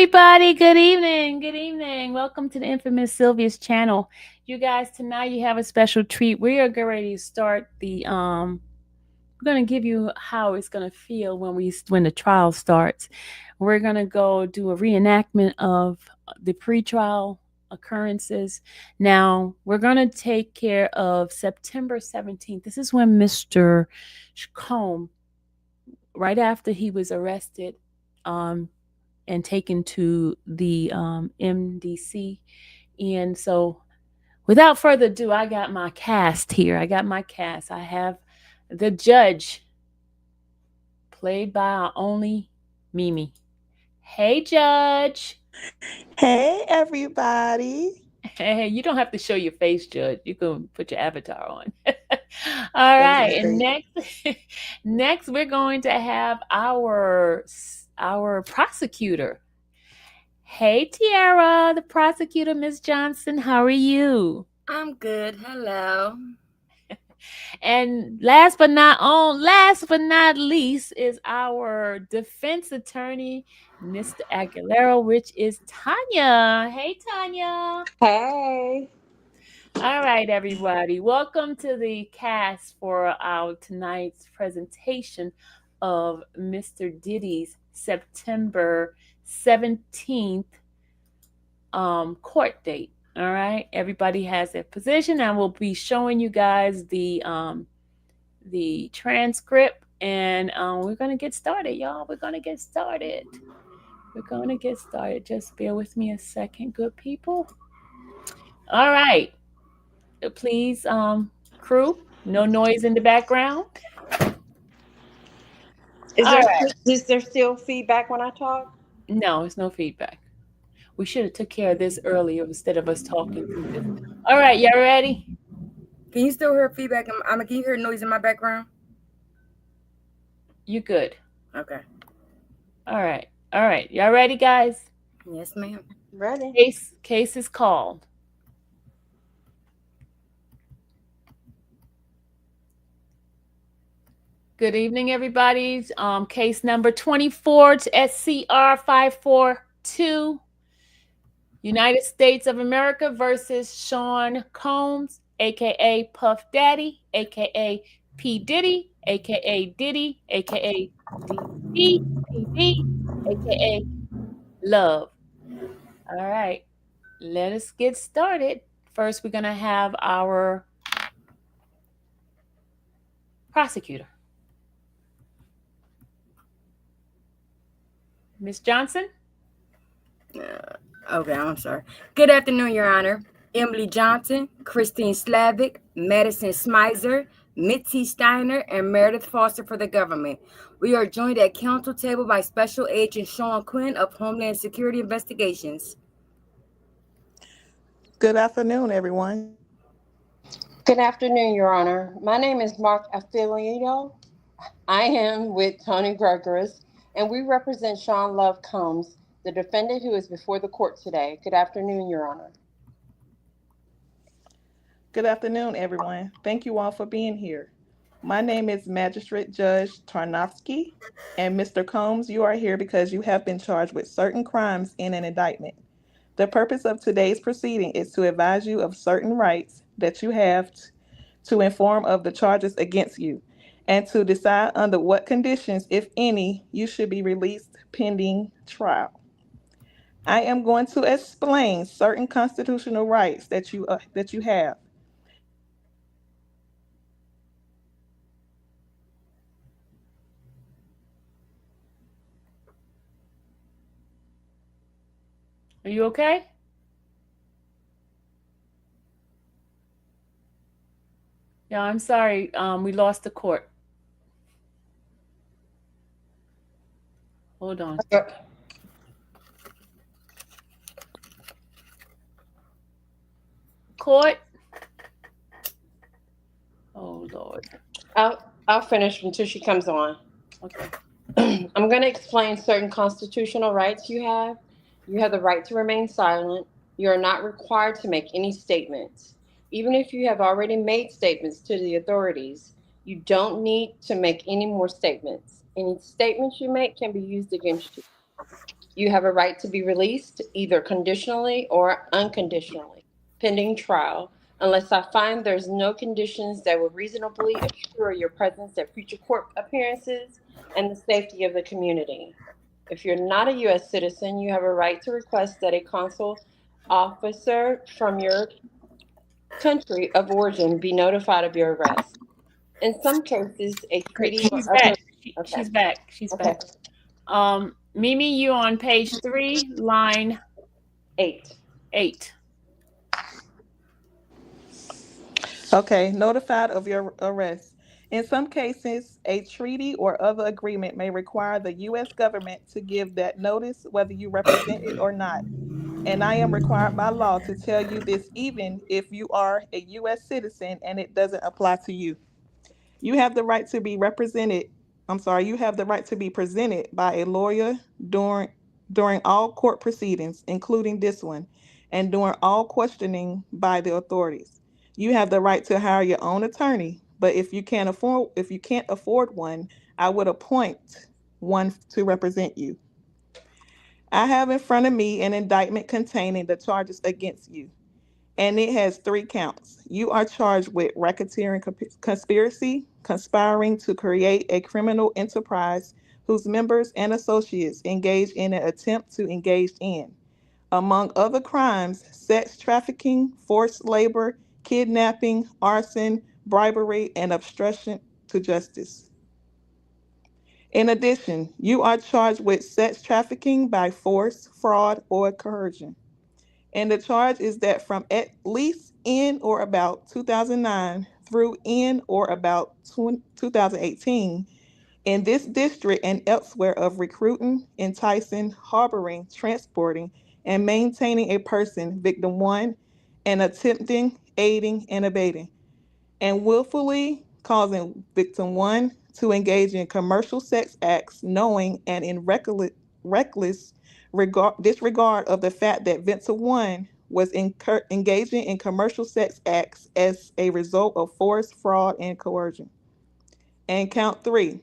everybody. Good evening. Good evening. Welcome to the infamous Sylvia's channel. You guys, tonight you have a special treat. We are getting ready to start we're going to give you how it's going to feel when the trial starts. We're going to go do a reenactment of the pretrial occurrences. Now, we're going to take care of September 17th. This is when Mr. Combs, right after he was arrested, and taken to the MDC. And so, without further ado, I got my cast here. I have the judge, played by our only Mimi. Hey, Judge. Hey, everybody. Hey, you don't have to show your face, Judge. You can put your avatar on. All right. And next we're going to have our prosecutor. Hey, Tiara, the prosecutor, Miss Johnson. How are you? I'm good. Hello. And last but not least is our defense attorney, Mr. Aguilera, which is Tanya. Hey, Tanya. Hey. All right, everybody. Welcome to the cast for our tonight's presentation of Mr. Diddy's September 17th court date. All right, everybody has their position. I will be showing you guys the transcript, and we're gonna get started, y'all. We're gonna get started. Just bear with me a second, good people. All right, please, crew, no noise in the background. Is there still feedback when I talk? No, it's no feedback. We should have took care of this earlier instead of us talking through this. All right, y'all ready? Can you still hear feedback? Can you hear noise in my background? You good? Okay. All right. Y'all ready, guys? Yes, ma'am. Ready. Case is called. Good evening, everybody. Case number 24 to SCR 542. United States of America versus Sean Combs, aka Puff Daddy, aka P. Diddy, aka Diddy, aka DD, PD, aka Love. All right, let us get started. First, we're going to have our prosecutor. Miss Johnson? Okay, I'm sorry. Good afternoon, Your Honor. Emily Johnson, Christine Slavic, Madison Smizer, Mitzi Steiner, and Meredith Foster for the government. We are joined at counsel table by Special Agent Sean Quinn of Homeland Security Investigations. Good afternoon, everyone. Good afternoon, Your Honor. My name is Mark Affiliato. I am with Tony Gregoris, and we represent Sean Love Combs, the defendant who is before the court today. Good afternoon, Your Honor. Good afternoon, everyone. Thank you all for being here. My name is Magistrate Judge Tarnofsky, and Mr. Combs, you are here because you have been charged with certain crimes in an indictment. The purpose of today's proceeding is to advise you of certain rights that you have to inform of the charges against you, and to decide under what conditions, if any, you should be released pending trial. I am going to explain certain constitutional rights that you have. Are you okay? Yeah, I'm sorry. We lost the court. Hold on. Court. Oh, Lord. I'll finish until she comes on. Okay. I'm going to explain certain constitutional rights you have. You have the right to remain silent. You are not required to make any statements. Even if you have already made statements to the authorities, you don't need to make any more statements. Any statements you make can be used against you. You have a right to be released, either conditionally or unconditionally, pending trial, unless I find there's no conditions that would reasonably assure your presence at future court appearances and the safety of the community. If you're not a U.S. citizen, you have a right to request that a consul officer from your country of origin be notified of your arrest. In some cases, a Okay, treaty she's or other. back. Okay. She's back. She's Okay. back. Mimi, you on page 3, line 8. 8. Okay, notified of your arrest. In some cases, a treaty or other agreement may require the U.S. government to give that notice whether you represent it or not. And I am required by law to tell you this even if you are a U.S. citizen and it doesn't apply to you. You have the right to be represented. I'm sorry, you have the right to be presented by a lawyer during during all court proceedings, including this one, and during all questioning by the authorities. You have the right to hire your own attorney, but if you can't afford one, I would appoint one to represent you. I have in front of me an indictment containing the charges against you, and it has 3 counts. You are charged with racketeering conspiracy, conspiring to create a criminal enterprise whose members and associates engage in an attempt to engage in, among other crimes, sex trafficking, forced labor, kidnapping, arson, bribery, and obstruction to justice. In addition, you are charged with sex trafficking by force, fraud, or coercion. And the charge is that from at least in or about 2009 through in or about 2018, in this district and elsewhere of recruiting, enticing, harboring, transporting, and maintaining a person, victim one, and attempting, aiding, and abetting, and willfully causing victim one to engage in commercial sex acts, knowing and in reckless disregard of the fact that victim one was engaging in commercial sex acts as a result of force, fraud, and coercion. And count three,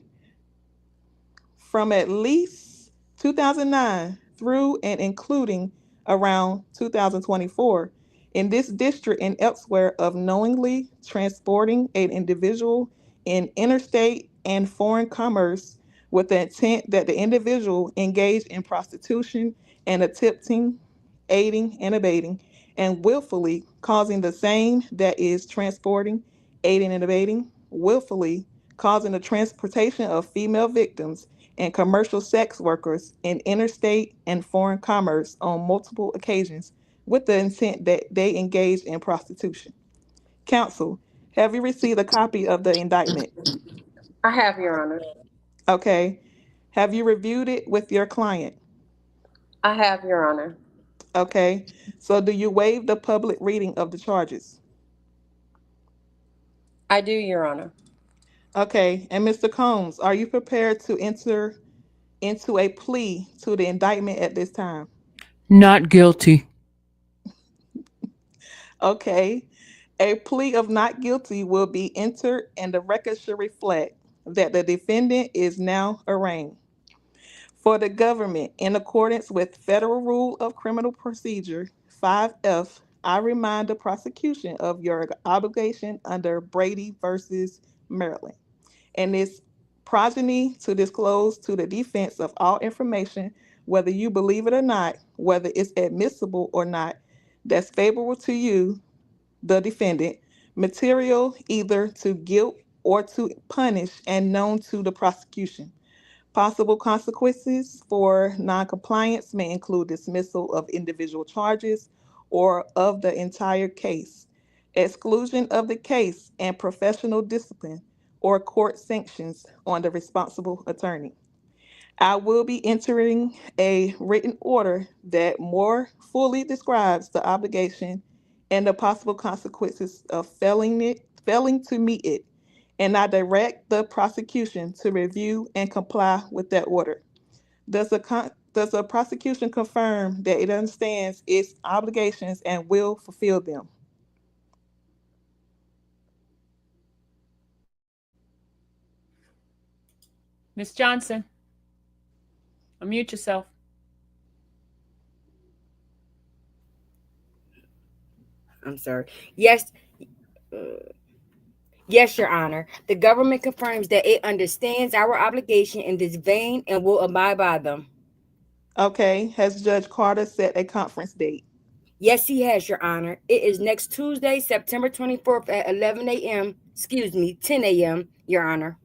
from at least 2009 through and including around 2024 in this district and elsewhere of knowingly transporting an individual in interstate and foreign commerce with the intent that the individual engage in prostitution and attempting, aiding, and abetting, and willfully causing the same that is transporting, aiding, and abetting, willfully causing the transportation of female victims and commercial sex workers in interstate and foreign commerce on multiple occasions with the intent that they engage in prostitution. Counsel, have you received a copy of the indictment? I have, Your Honor. Okay. Have you reviewed it with your client? I have, Your Honor. Okay. So do you waive the public reading of the charges? I do, Your Honor. Okay. And Mr. Combs, are you prepared to enter into a plea to the indictment at this time? Not guilty. Okay. A plea of not guilty will be entered, and the record should reflect that the defendant is now arraigned. For the government, in accordance with Federal Rule of Criminal Procedure 5F, I remind the prosecution of your obligation under Brady versus Maryland and its progeny to disclose to the defense of all information, whether you believe it or not, whether it's admissible or not, that's favorable to you, the defendant, material either to guilt or to punish and known to the prosecution. Possible consequences for noncompliance may include dismissal of individual charges or of the entire case, exclusion of the case, and professional discipline or court sanctions on the responsible attorney. I will be entering a written order that more fully describes the obligation and the possible consequences of failing to meet it, and I direct the prosecution to review and comply with that order. Does the prosecution confirm that it understands its obligations and will fulfill them? Miss Johnson, unmute yourself. I'm sorry. Yes, yes, Your Honor. The government confirms that it understands our obligation in this vein and will abide by them. Okay, has Judge Carter set a conference date? Yes, he has, Your Honor. It is next Tuesday, September 24th at 11 a.m. Excuse me, 10 a.m., Your Honor.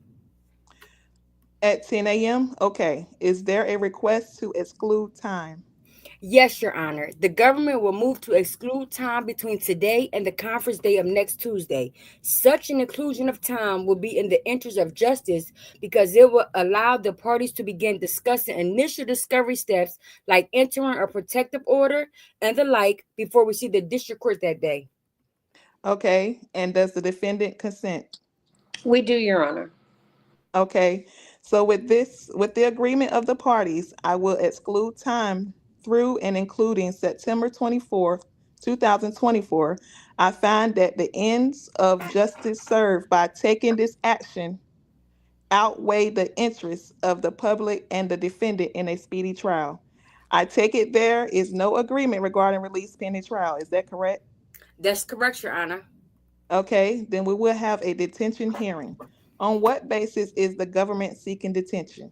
At 10 a.m.? Okay. Is there a request to exclude time? Yes, Your Honor. The government will move to exclude time between today and the conference day of next Tuesday. Such an inclusion of time will be in the interest of justice because it will allow the parties to begin discussing initial discovery steps like entering a protective order and the like before we see the district court that day. Okay. And does the defendant consent? We do, Your Honor. Okay. So with the agreement of the parties, I will exclude time through and including September 24th, 2024. I find that the ends of justice served by taking this action outweigh the interests of the public and the defendant in a speedy trial. I take it there is no agreement regarding release pending trial. Is that correct? That's correct, Your Honor. Okay, then we will have a detention hearing. On what basis is the government seeking detention?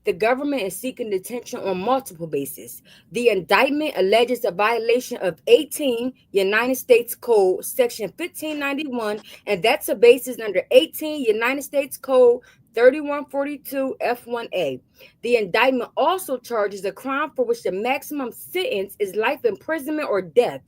The government is seeking detention on multiple bases. The indictment alleges a violation of 18 United States Code Section 1591, and that's a basis under 18 United States Code 3142 F1A. The indictment also charges a crime for which the maximum sentence is life imprisonment or death.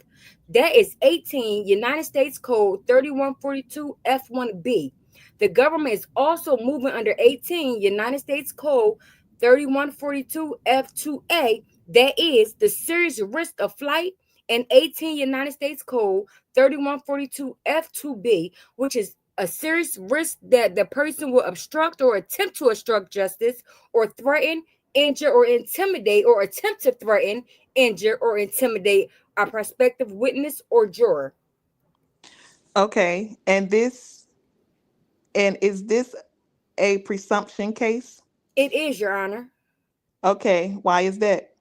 That is 18 United States Code 3142 F1B. The government is also moving under 18 United States Code 3142 F2A, that is the serious risk of flight, and 18 United States Code 3142 F2B, which is a serious risk that the person will obstruct or attempt to obstruct justice or threaten, injure, or intimidate, or attempt to threaten, injure, or intimidate a prospective witness or juror. Okay, and is this a presumption case? It is, Your Honor. Okay, why is that?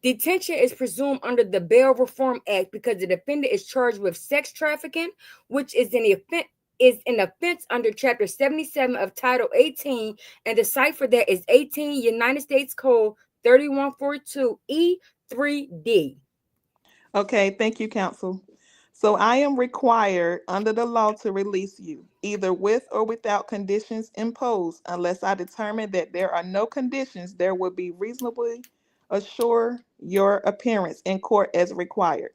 Detention is presumed under the Bail Reform Act because the defendant is charged with sex trafficking, which is an offense under Chapter 77 of Title 18, and the cipher that is 18 United States Code 3142 E3D. Okay, thank you, counsel. So I am required under the law to release you, either with or without conditions imposed, unless I determine that there are no conditions there would be reasonably assure your appearance in court as required,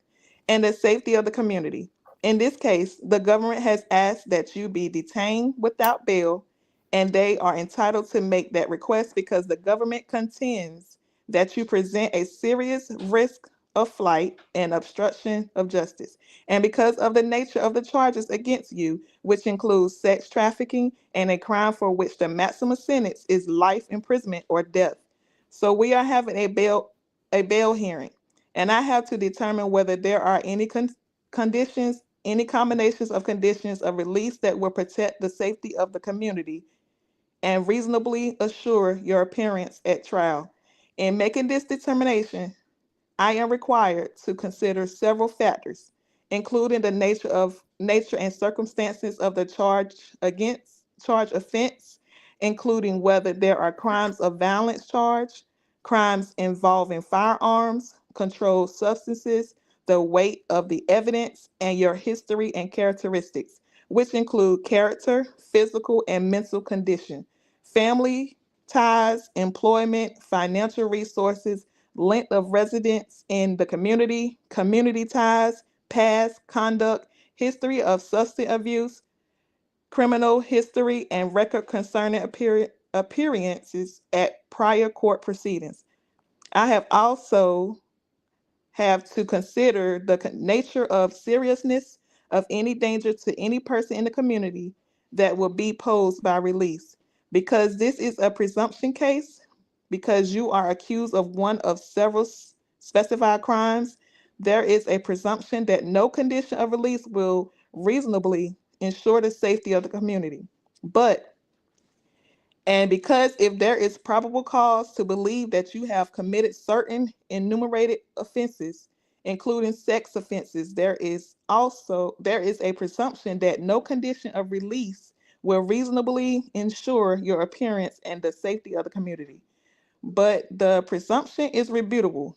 and the safety of the community. In this case, the government has asked that you be detained without bail, and they are entitled to make that request because the government contends that you present a serious risk of flight and obstruction of justice. And because of the nature of the charges against you, which includes sex trafficking and a crime for which the maximum sentence is life imprisonment or death. So we are having a bail hearing, and I have to determine whether there are any conditions, any combinations of conditions of release that will protect the safety of the community and reasonably assure your appearance at trial. In making this determination, I am required to consider several factors, including the nature and circumstances of the charge offense, including whether there are crimes of violence charged, crimes involving firearms, controlled substances, the weight of the evidence, and your history and characteristics, which include character, physical and mental condition, family ties, employment, financial resources, length of residence in the community, community ties, past conduct, history of substance abuse, criminal history, and record concerning appearances at prior court proceedings. I have also have to consider the nature of seriousness of any danger to any person in the community that will be posed by release. Because this is a presumption case, because you are accused of one of several specified crimes, there is a presumption that no condition of release will reasonably ensure the safety of the community. But and because if there is probable cause to believe that you have committed certain enumerated offenses, including sex offenses. There is a presumption that no condition of release will reasonably ensure your appearance and the safety of the community. But the presumption is rebuttable,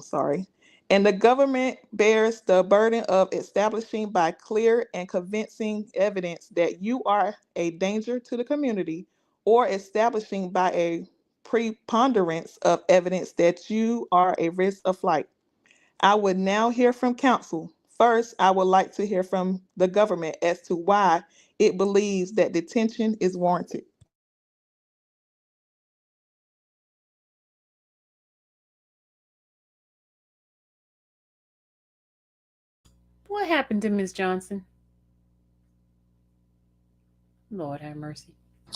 sorry. And the government bears the burden of establishing by clear and convincing evidence that you are a danger to the community, or establishing by a preponderance of evidence that you are a risk of flight. I would now hear from counsel. First, I would like to hear from the government as to why it believes that detention is warranted. What happened to Miss Johnson? Lord have mercy.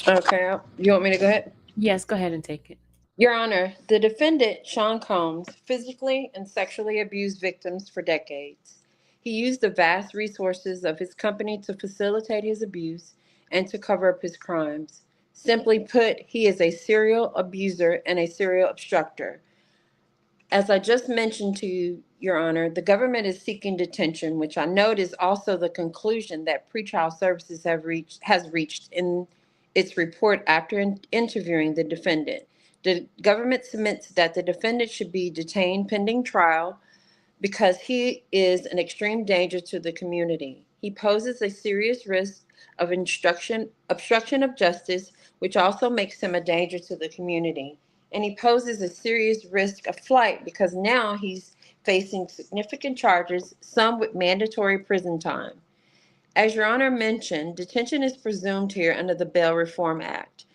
Okay, you want me to go ahead? Yes, go ahead and take it. Your Honor, the defendant, Sean Combs, physically and sexually abused victims for decades. He used the vast resources of his company to facilitate his abuse and to cover up his crimes. Simply put, he is a serial abuser and a serial obstructor. As I just mentioned to you, Your Honor, the government is seeking detention, which I note is also the conclusion that pretrial services has reached in its report after interviewing the defendant. The government submits that the defendant should be detained pending trial because he is an extreme danger to the community. He poses a serious risk of obstruction of justice, which also makes him a danger to the community. And he poses a serious risk of flight because now he's facing significant charges, some with mandatory prison time. As Your Honor mentioned, detention is presumed here under the Bail Reform Act.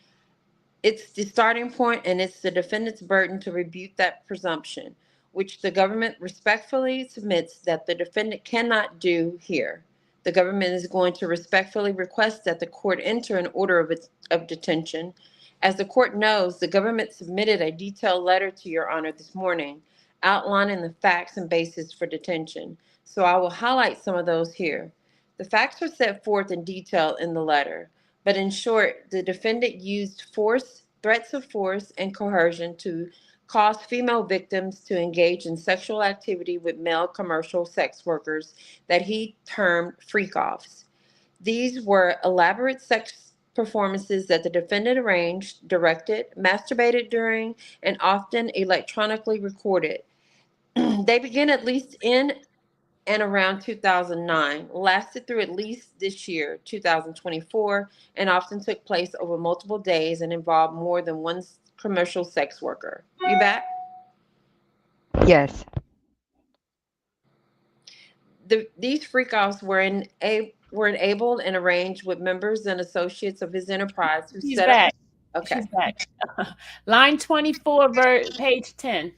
It's the starting point, and it's the defendant's burden to rebut that presumption, which the government respectfully submits that the defendant cannot do here. The government is going to respectfully request that the court enter an order of detention. As the court knows, the government submitted a detailed letter to Your Honor this morning outlining the facts and basis for detention. So I will highlight some of those here. The facts are set forth in detail in the letter. But in short, the defendant used force, threats of force, and coercion to cause female victims to engage in sexual activity with male commercial sex workers that he termed freak offs. These were elaborate sex performances that the defendant arranged, directed, masturbated during, and often electronically recorded. They began at least in and around 2009, lasted through at least this year, 2024, and often took place over multiple days and involved more than one commercial sex worker. You back? Yes. These freak-offs were enabled and arranged with members and associates of his enterprise who She's set up. back. Okay. She's back. Line 24, page 10.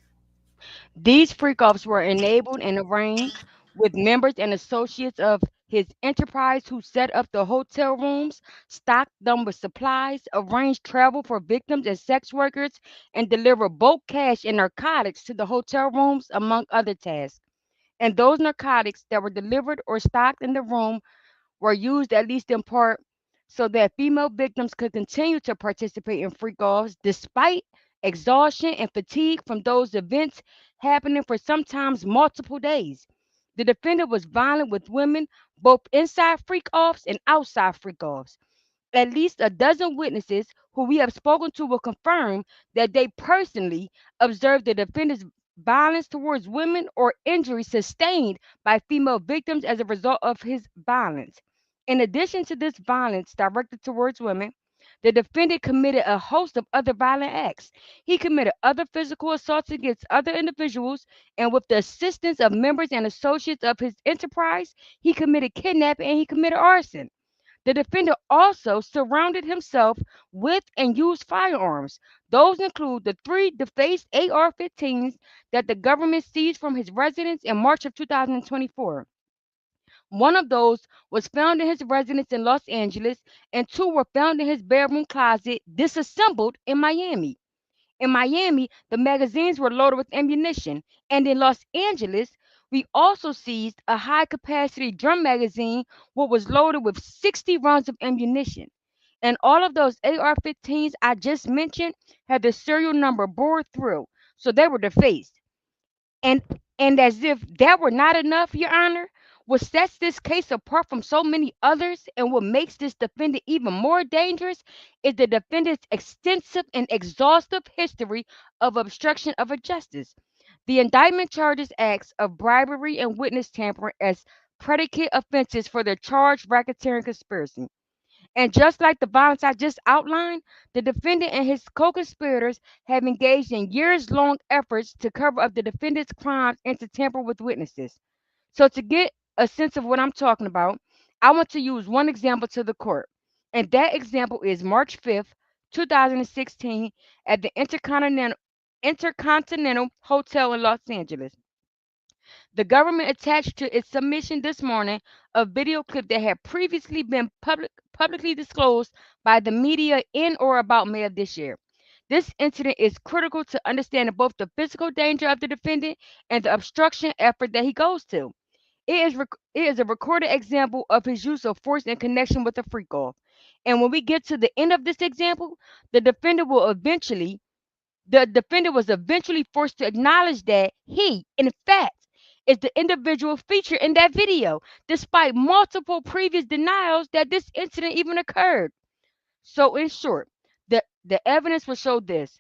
These freak-offs were enabled and arranged with members and associates of his enterprise who set up the hotel rooms, stocked them with supplies, arranged travel for victims and sex workers, and delivered bulk cash and narcotics to the hotel rooms, among other tasks. And those narcotics that were delivered or stocked in the room were used at least in part so that female victims could continue to participate in freak offs despite exhaustion and fatigue from those events happening for sometimes multiple days. The defendant was violent with women both inside freak offs and outside freak offs. At least a dozen witnesses who we have spoken to will confirm that they personally observed the defendant's violence towards women or injuries sustained by female victims as a result of his violence. In addition to this violence directed towards women, the defendant committed a host of other violent acts. He committed other physical assaults against other individuals, and with the assistance of members and associates of his enterprise, he committed kidnapping and he committed arson. The defendant also surrounded himself with and used firearms. Those include the three defaced AR 15s that the government seized from his residence in March of 2024. One of those was found in his residence in Los Angeles, and two were found in his bedroom closet, disassembled in Miami. In Miami, the magazines were loaded with ammunition, and in Los Angeles, we also seized a high capacity drum magazine, what was loaded with 60 rounds of ammunition. And all of those AR 15s I just mentioned had the serial number bored through, so they were defaced. And And as if that were not enough, Your Honor, what sets this case apart from so many others and what makes this defendant even more dangerous is the defendant's extensive and exhaustive history of obstruction of justice. The indictment charges acts of bribery and witness tampering as predicate offenses for the charged racketeering conspiracy. And just like the violence I just outlined, the defendant and his co conspirators have engaged in years long efforts to cover up the defendant's crimes and to tamper with witnesses. So, to get a sense of what I'm talking about, I want to use one example to the court. And that example is March 5th, 2016, at the Intercontinental Hotel in Los Angeles. The government attached to its submission this morning a video clip that had previously been publicly disclosed by the media in or about May of this year. This incident is critical to understanding both the physical danger of the defendant and the obstruction effort that he goes to. It is a recorded example of his use of force in connection with a freak off. And when we get to the end of this example, the defendant will eventually the defendant was eventually forced to acknowledge that he, in fact, is the individual featured in that video, despite multiple previous denials that this incident even occurred. So, in short, the evidence will show this.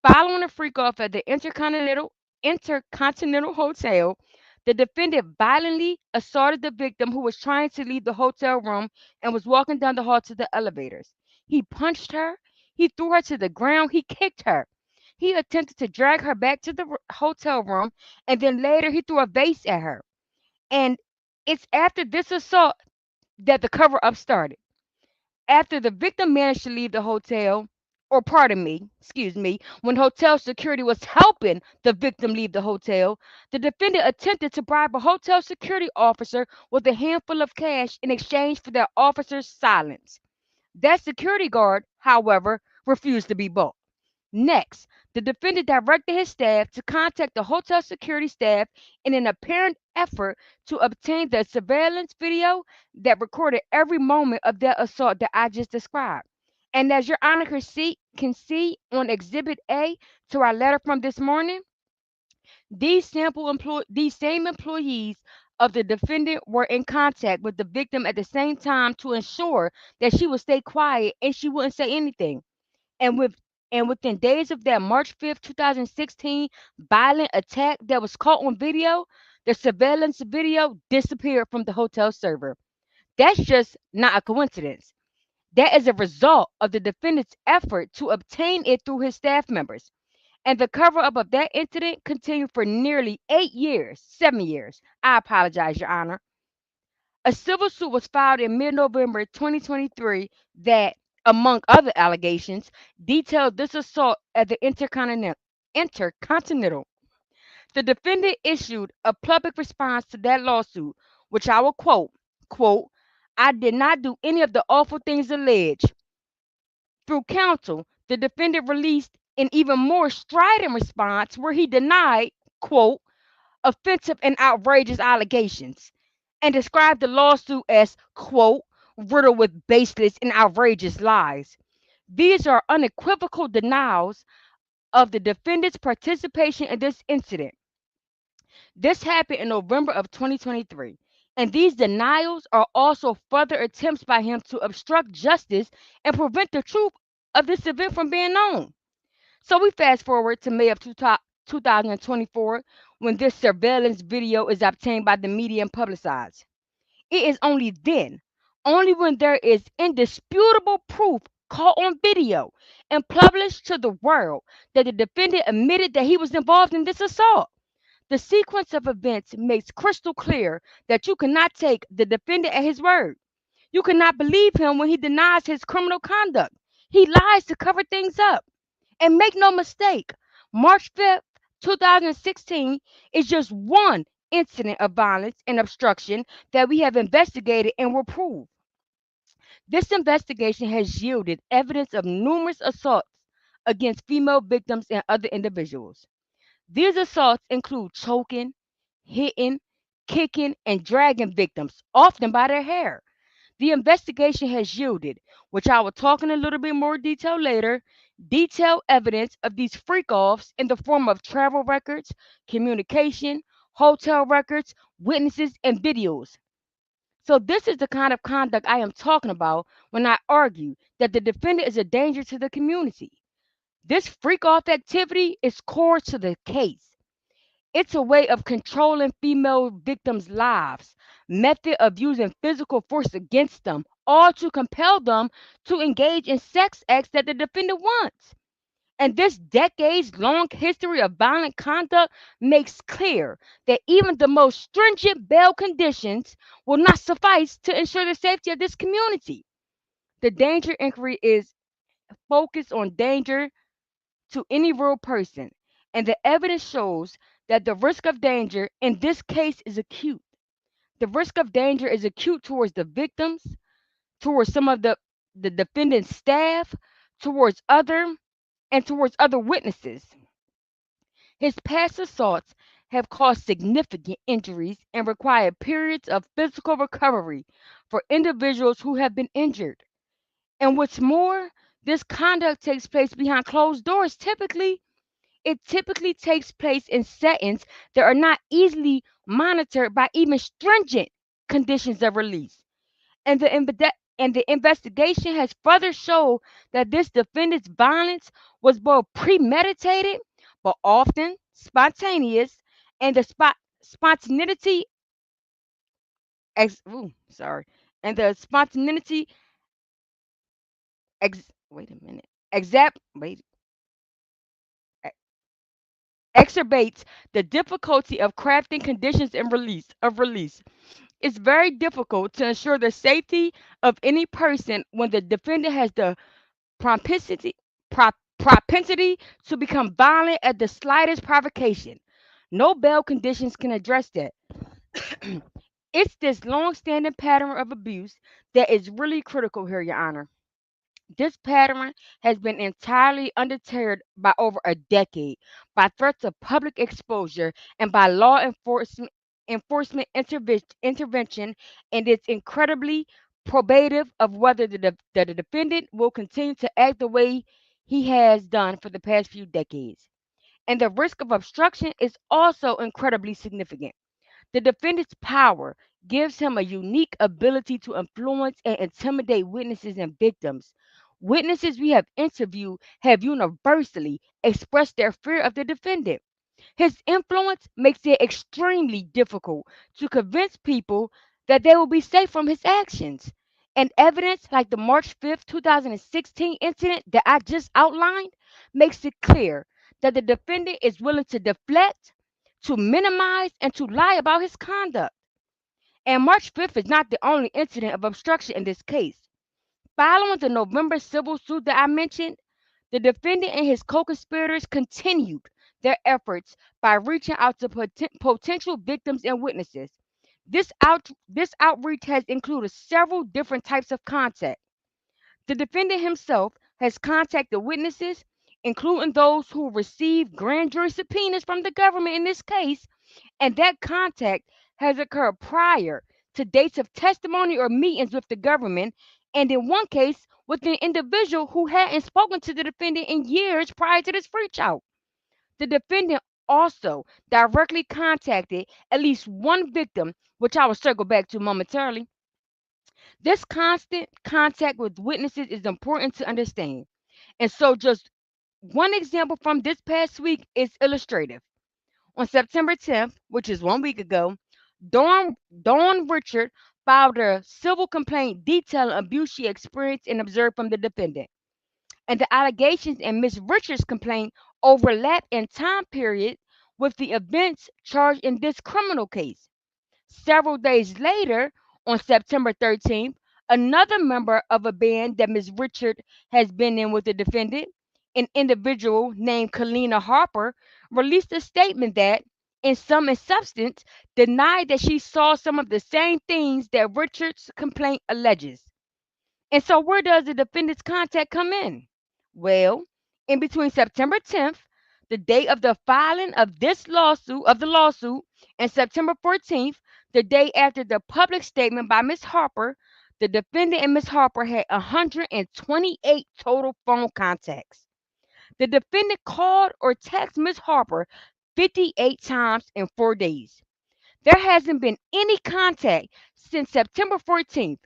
Following a freak off at the Intercontinental Hotel, the defendant violently assaulted the victim who was trying to leave the hotel room and was walking down the hall to the elevators. He punched her, he threw her to the ground, he kicked her. He attempted to drag her back to the hotel room, and then later he threw a vase at her. And it's after this assault that the cover up started. After the victim managed to leave the hotel, or pardon me, excuse me, when hotel security was helping the victim leave the hotel, the defendant attempted to bribe a hotel security officer with a handful of cash in exchange for that officer's silence. That security guard, however, refused to be bought. Next, the defendant directed his staff to contact the hotel security staff in an apparent effort to obtain the surveillance video that recorded every moment of that assault that I just described. And as Your Honor can see on Exhibit A to our letter from this morning, these same employees of the defendant were in contact with the victim at the same time to ensure that she would stay quiet and she wouldn't say anything. And with and within days of that March 5th, 2016 violent attack that was caught on video, the surveillance video disappeared from the hotel server. That's just not a coincidence. That is a result of the defendant's effort to obtain it through his staff members. And the cover up of that incident continued for nearly 8 years, 7 years. I apologize, Your Honor. A civil suit was filed in mid November 2023 that, among other allegations, detailed this assault at the Intercontinental. The defendant issued a public response to that lawsuit, which I will quote, I did not do any of the awful things alleged. Through counsel, the defendant released an even more strident response where he denied, quote, offensive and outrageous allegations and described the lawsuit as, quote, riddled with baseless and outrageous lies. These are unequivocal denials of the defendant's participation in this incident. This happened in November of 2023. And these denials are also further attempts by him to obstruct justice and prevent the truth of this event from being known. So we fast forward to May of 2024 when this surveillance video is obtained by the media and publicized. It is only then, only when there is indisputable proof caught on video and published to the world, that the defendant admitted that he was involved in this assault. The sequence of events makes crystal clear that you cannot take the defendant at his word. You cannot believe him when he denies his criminal conduct. He lies to cover things up. And make no mistake, March 5th, 2016 is just one incident of violence and obstruction that we have investigated and will prove. This investigation has yielded evidence of numerous assaults against female victims and other individuals. These assaults include choking, hitting, kicking, and dragging victims, often by their hair. The investigation has yielded, which I will talk in a little bit more detail later, detailed evidence of these freak offs in the form of travel records, communication, hotel records, witnesses, and videos. So, this is the kind of conduct I am talking about when I argue that the defendant is a danger to the community. This freak off activity is core to the case. It's a way of controlling female victims' lives, method of using physical force against them, all to compel them to engage in sex acts that the defendant wants. And this decades long history of violent conduct makes clear that even the most stringent bail conditions will not suffice to ensure the safety of this community. The danger inquiry is focused on danger to any real person, and the evidence shows that the risk of danger in this case is acute. The risk of danger is acute towards the victims, towards some of the defendant's staff, towards other and towards other witnesses. His past assaults have caused significant injuries and required periods of physical recovery for individuals who have been injured. And what's more, this conduct takes place behind closed doors. It typically takes place in settings that are not easily monitored by even stringent conditions of release. And the investigation has further showed that this defendant's violence was both premeditated but often spontaneous, and the spontaneity sorry, and the spontaneity wait a minute exact wait exacerbates the difficulty of crafting conditions and release. It's very difficult to ensure the safety of any person when the defendant has the propensity propensity to become violent at the slightest provocation. No bail conditions can address that. It's this long-standing pattern of abuse that is really critical here, Your Honor. This pattern has been entirely undeterred by over a decade, by threats of public exposure, and by law enforcement intervention, and it's incredibly probative of whether the defendant will continue to act the way he has done for the past few decades. And the risk of obstruction is also incredibly significant. The defendant's power gives him a unique ability to influence and intimidate witnesses and victims. Witnesses we have interviewed have universally expressed their fear of the defendant. His influence makes it extremely difficult to convince people that they will be safe from his actions. And evidence like the March 5th, 2016 incident that I just outlined makes it clear that the defendant is willing to deflect, to minimize, and to lie about his conduct. And March 5th is not the only incident of obstruction in this case. Following the November civil suit that I mentioned, the defendant and his co conspirators continued their efforts by reaching out to potential victims and witnesses. This outreach has included several different types of contact. The defendant himself has contacted witnesses, including those who received grand jury subpoenas from the government in this case, and that contact has occurred prior to dates of testimony or meetings with the government, and in one case, with an individual who hadn't spoken to the defendant in years prior to this reach out. The defendant also directly contacted at least one victim, which I will circle back to momentarily. This constant contact with witnesses is important to understand. And so, just one example from this past week is illustrative. On September 10th, which is 1 week ago, Dawn Richard filed a civil complaint detailing abuse she experienced and observed from the defendant. And the allegations in Ms. Richards' complaint overlap in time period with the events charged in this criminal case. Several days later, on September 13th, another member of a band that Ms. Richard has been in with the defendant, an individual named Kalina Harper, released a statement that, in sum and substance, denied that she saw some of the same things that Richard's complaint alleges. And so, where does the defendant's contact come in? Well, in between September 10th, the date of the filing of the lawsuit, and September 14th, the day after the public statement by Ms. Harper, the defendant and Ms. Harper had 128 total phone contacts. The defendant called or texted Ms. Harper 58 times in 4 days. There hasn't been any contact since September 14th.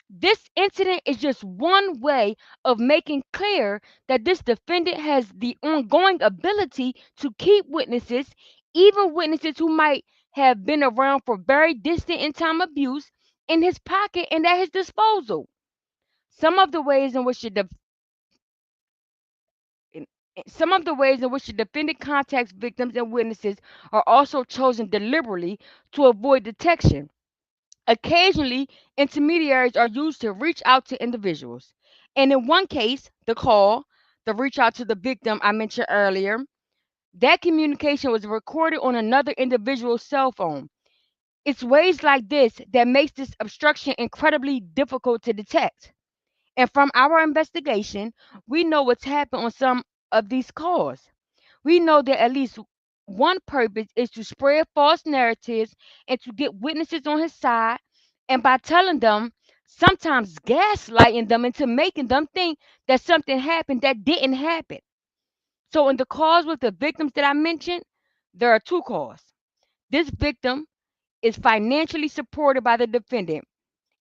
This incident is just one way of making clear that this defendant has the ongoing ability to keep witnesses, even witnesses who might have been around for very distant in time abuse, in his pocket and at his disposal. Some of the ways in which the in- some of the ways in which the defendant contacts victims and witnesses are also chosen deliberately to avoid detection. Occasionally, intermediaries are used to reach out to individuals. And in one case, the reach out to the victim I mentioned earlier, that communication was recorded on another individual's cell phone. It's ways like this that makes this obstruction incredibly difficult to detect. And from our investigation, we know what's happened on some of these calls. We know that at least one purpose is to spread false narratives and to get witnesses on his side, and by telling them, sometimes gaslighting them into making them think that something happened that didn't happen. So, in the calls with the victims that I mentioned, there are two calls. This victim is financially supported by the defendant,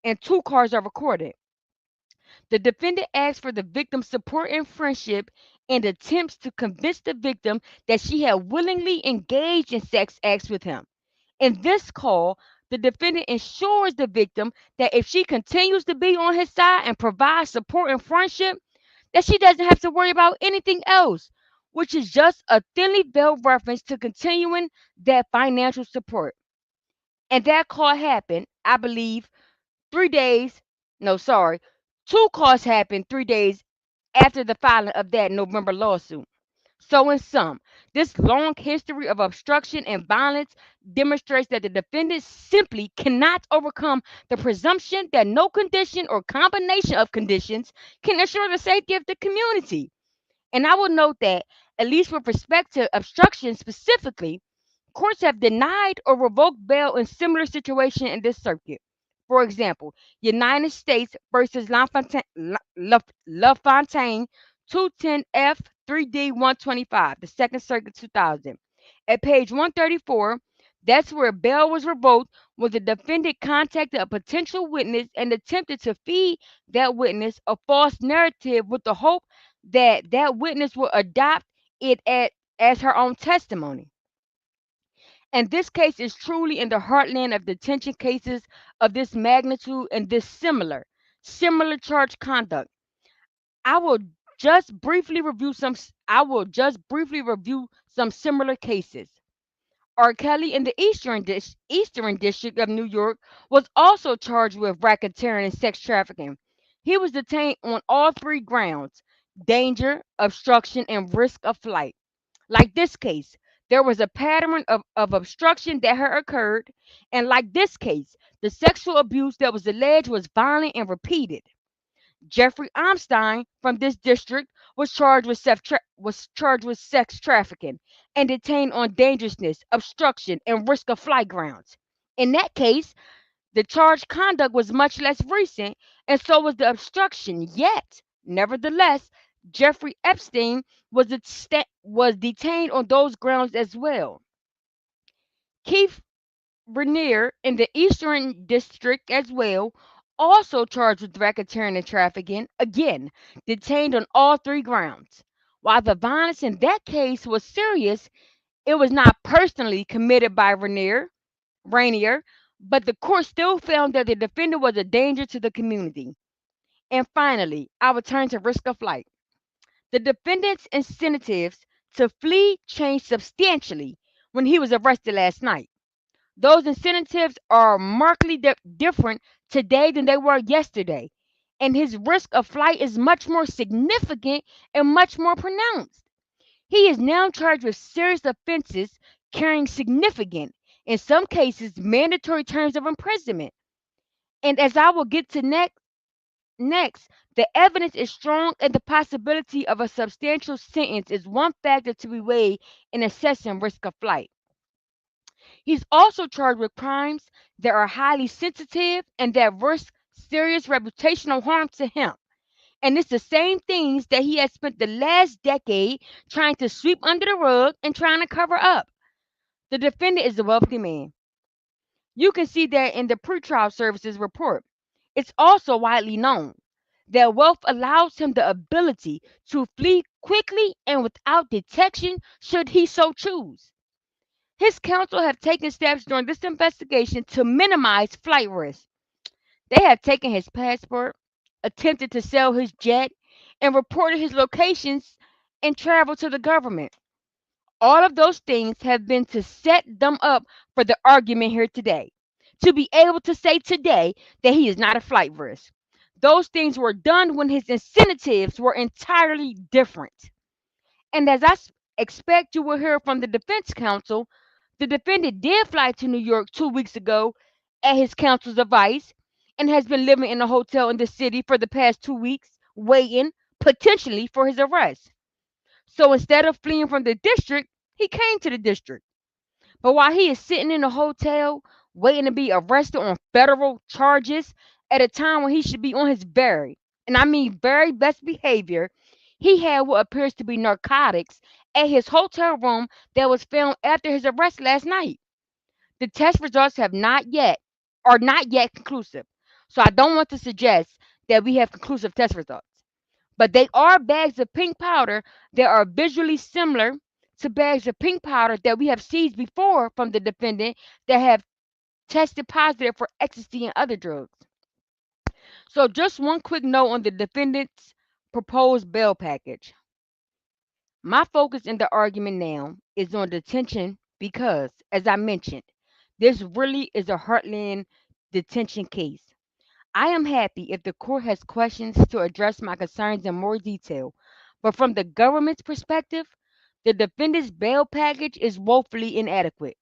and two calls are recorded. The defendant asks for the victim's support and friendship and attempts to convince the victim that she had willingly engaged in sex acts with him. In this call, the defendant assures the victim that if she continues to be on his side and provide support and friendship, that she doesn't have to worry about anything else, which is just a thinly veiled reference to continuing that financial support. And that call happened, I believe, 3 days, no, sorry, two calls happened 3 days after the filing of that November lawsuit. So, in sum, this long history of obstruction and violence demonstrates that the defendant simply cannot overcome the presumption that no condition or combination of conditions can assure the safety of the community. And I will note that, at least with respect to obstruction specifically, courts have denied or revoked bail in similar situations in this circuit. For example, United States versus LaFontaine 210F 3D 125, the Second Circuit 2000. At page 134, that's where bail was revoked when the defendant contacted a potential witness and attempted to feed that witness a false narrative with the hope that that witness will adopt it as her own testimony. And this case is truly in the heartland of detention cases of this magnitude and this similar charge conduct. I will I will just briefly review some similar cases. R. Kelly in the Eastern District of New York was also charged with racketeering and sex trafficking. He was detained on all three grounds: danger, obstruction, and risk of flight. Like this case, there was a pattern of obstruction that had occurred, and like this case, the sexual abuse that was alleged was violent and repeated. Jeffrey Einstein from this district was charged with sex trafficking and detained on dangerousness, obstruction, and risk of flight grounds. In that case, the charged conduct was much less recent, and so was the obstruction. Yet, nevertheless, Jeffrey Epstein was detained on those grounds as well. Keith Bernier in the Eastern District as well, also charged with racketeering and trafficking, again detained on all three grounds. While the violence in that case was serious, it was not personally committed by Rainier, but the court still found that the defendant was a danger to the community. And finally, I will turn to risk of flight. The defendant's incentives to flee changed substantially when he was arrested last night. Those incentives are markedly different today than they were yesterday, and his risk of flight is much more significant and much more pronounced. He is now charged with serious offenses carrying significant, in some cases, mandatory terms of imprisonment. And as I will get to next, the evidence is strong and the possibility of a substantial sentence is one factor to be weighed in assessing risk of flight. He's also charged with crimes that are highly sensitive and that risk serious reputational harm to him. And it's the same things that he has spent the last decade trying to sweep under the rug and trying to cover up. The defendant is a wealthy man. You can see that in the pretrial services report. It's also widely known that wealth allows him the ability to flee quickly and without detection should he so choose. His counsel have taken steps during this investigation to minimize flight risk. They have taken his passport, attempted to sell his jet, and reported his locations and travel to the government. All of those things have been to set them up for the argument here today. To be able to say today that he is not a flight risk. Those things were done when his incentives were entirely different. And as expect you will hear from the defense counsel, the defendant did fly to New York 2 weeks ago at his counsel's advice and has been living in a hotel in the city for the past 2 weeks, waiting potentially for his arrest. So instead of fleeing from the district, he came to the district. But while he is sitting in a hotel waiting to be arrested on federal charges at a time when he should be on his very, and I mean very best behavior, he had what appears to be narcotics at his hotel room that was found after his arrest last night. The test results are not yet conclusive. So I don't want to suggest that we have conclusive test results. But they are bags of pink powder that are visually similar to bags of pink powder that we have seized before from the defendant that have tested positive for ecstasy and other drugs. So, just one quick note on the defendant's proposed bail package. My focus in the argument now is on detention because, as I mentioned, this really is a heartland detention case. I am happy if the court has questions to address my concerns in more detail, but from the government's perspective, the defendant's bail package is woefully inadequate.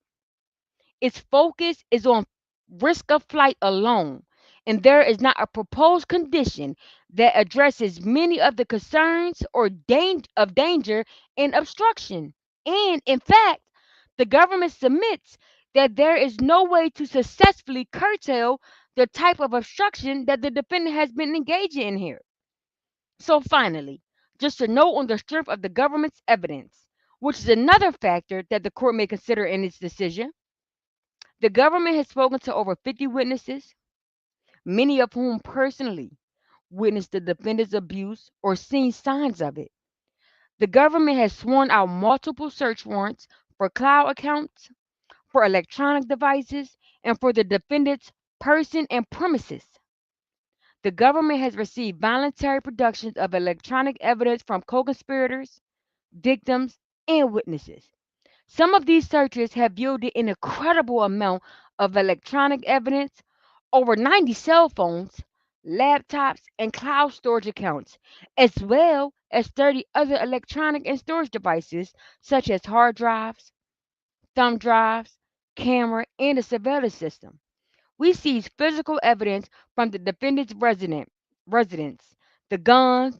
Its focus is on risk of flight alone, and there is not a proposed condition that addresses many of the concerns or danger and obstruction. And in fact, the government submits that there is no way to successfully curtail the type of obstruction that the defendant has been engaging in here. So finally, just a note on the strength of the government's evidence, which is another factor that the court may consider in its decision. The government has spoken to over 50 witnesses, many of whom personally witnessed the defendant's abuse or seen signs of it. The government has sworn out multiple search warrants for cloud accounts, for electronic devices, and for the defendant's person and premises. The government has received voluntary productions of electronic evidence from co conspirators, victims, and witnesses. Some of these searches have yielded an incredible amount of electronic evidence, over 90 cell phones, laptops, and cloud storage accounts, as well as 30 other electronic and storage devices such as hard drives, thumb drives, camera, and a surveillance system. We seized physical evidence from the defendant's residence, the guns,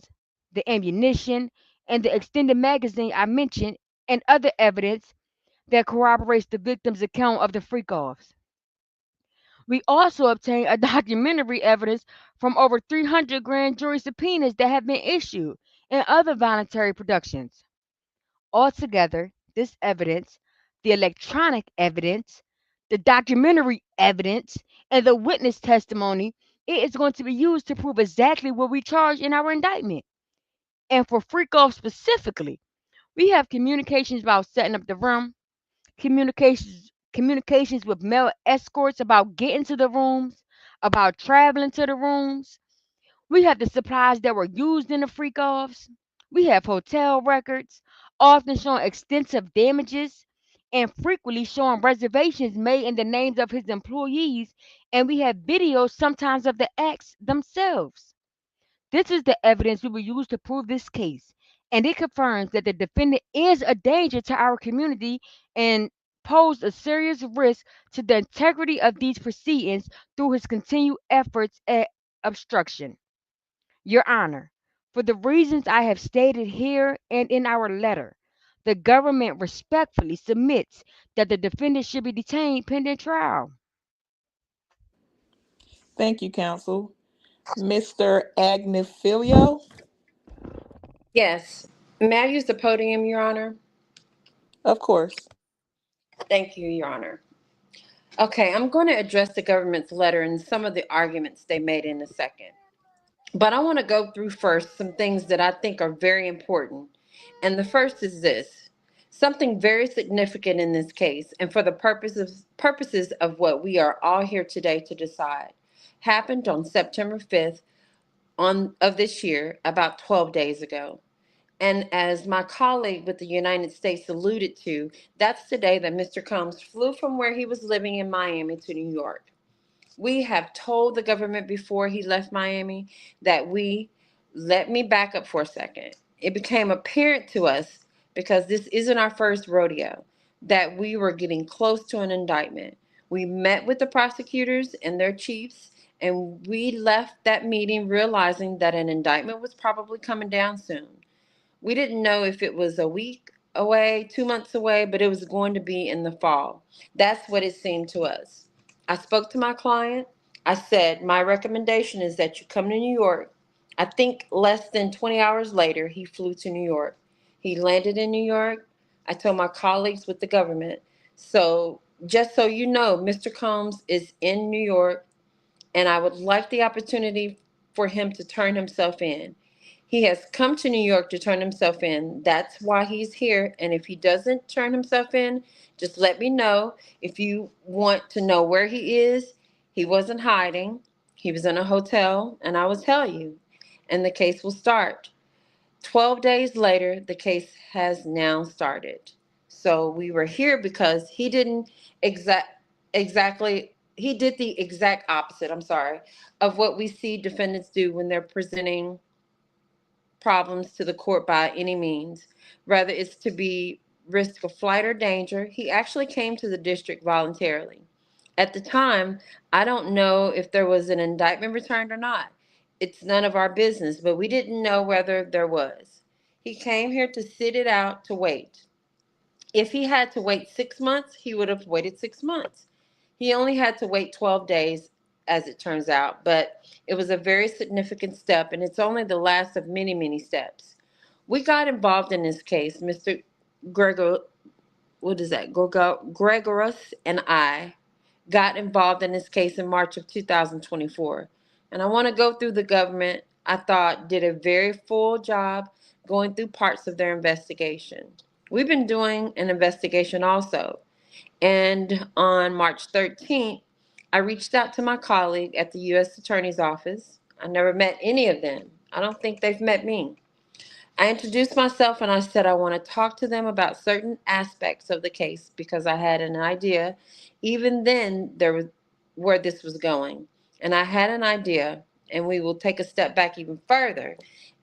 the ammunition, and the extended magazine I mentioned, and other evidence that corroborates the victim's account of the freak-offs. We also obtained a documentary evidence from over 300 grand jury subpoenas that have been issued and other voluntary productions. Altogether, this evidence, the electronic evidence, the documentary evidence, and the witness testimony, it is going to be used to prove exactly what we charge in our indictment. And for freak-off specifically, we have communications about setting up the room, communications with male escorts about getting to the rooms, about traveling to the rooms. We have the supplies that were used in the freak offs. We have hotel records, often showing extensive damages and frequently showing reservations made in the names of his employees. And we have videos sometimes of the acts themselves. This is the evidence we will use to prove this case, and it confirms that the defendant is a danger to our community and posed a serious risk to the integrity of these proceedings through his continued efforts at obstruction. Your Honor, for the reasons I have stated here and in our letter, the government respectfully submits that the defendant should be detained pending trial. Thank you, counsel. Mr. Agnifilio? Yes. May I use the podium, Your Honor? Of course. Thank you, Your Honor. Okay, I'm going to address the government's letter and some of the arguments they made in a second. But I want to go through first some things that I think are very important. And the first is this: something very significant in this case, and for the purposes of what we are all here today to decide, happened on September 5th of this year, about 12 days ago. And as my colleague with the United States alluded to, that's the day that Mr. Combs flew from where he was living in Miami to New York. We have told the government before he left Miami that let me back up for a second. It became apparent to us, because this isn't our first rodeo, that we were getting close to an indictment. We met with the prosecutors and their chiefs, and we left that meeting realizing that an indictment was probably coming down soon. We didn't know if it was a week away, 2 months away, but it was going to be in the fall. That's what it seemed to us. I spoke to my client. I said, my recommendation is that you come to New York. I think less than 20 hours later, he flew to New York. He landed in New York. I told my colleagues with the government. So just so you know, Mr. Combs is in New York, and I would like the opportunity for him to turn himself in. He has come to New York to turn himself in. That's why he's here. And if he doesn't turn himself in, just let me know. If you want to know where he is, he wasn't hiding. He was in a hotel, and I will tell you. And the case will start. 12 days later, the case has now started. So we were here because he didn't exactly, he did the exact opposite, I'm sorry, of what we see defendants do when they're presenting problems to the court by any means. Rather, it's to be risk of flight or danger. He actually came to the district voluntarily. At the time, I don't know if there was an indictment returned or not. It's none of our business, but we didn't know whether there was. He came here to sit it out, to wait. If he had to wait 6 months, he would have waited 6 months. He only had to wait 12 days, as it turns out, but it was a very significant step, and it's only the last of many, many steps. We got involved in this case. Mr. Gregor, what is that? Gregorus and I got involved in this case in March of 2024. And I want to go through the government, I thought, did a very full job going through parts of their investigation. We've been doing an investigation also. And on March 13th, I reached out to my colleague at the U.S. Attorney's Office. I never met any of them. I don't think they've met me. I introduced myself and I said I want to talk to them about certain aspects of the case because I had an idea, even then, where this was going. And I had an idea, and we will take a step back even further.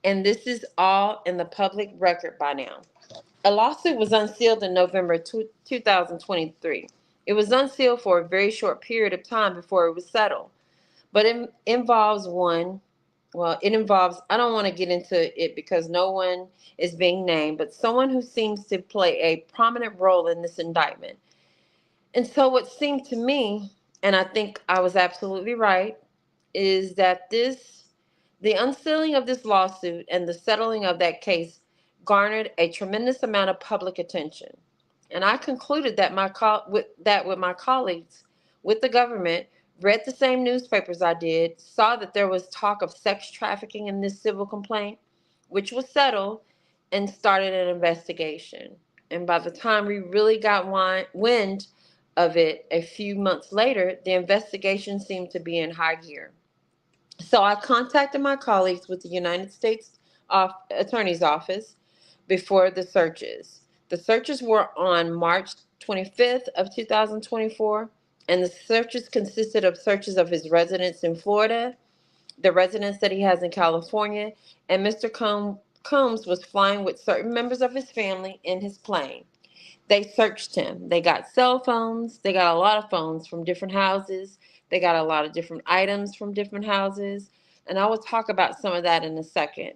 And this is all in the public record by now. A lawsuit was unsealed in November 2023. It was unsealed for a very short period of time before it was settled. But it involves I don't want to get into it because no one is being named, but someone who seems to play a prominent role in this indictment. And so what seemed to me, and I think I was absolutely right, is that the unsealing of this lawsuit and the settling of that case garnered a tremendous amount of public attention. And I concluded that with my colleagues with the government, read the same newspapers I did, saw that there was talk of sex trafficking in this civil complaint, which was settled, and started an investigation. And by the time we really got wind of it a few months later, the investigation seemed to be in high gear. So I contacted my colleagues with the United States Attorney's Office before the searches. The searches were on March 25th of 2024, and the searches consisted of searches of his residence in Florida, the residence that he has in California, and Mr. Combs was flying with certain members of his family in his plane. They searched him. They got cell phones. They got a lot of phones from different houses. They got a lot of different items from different houses. And I will talk about some of that in a second.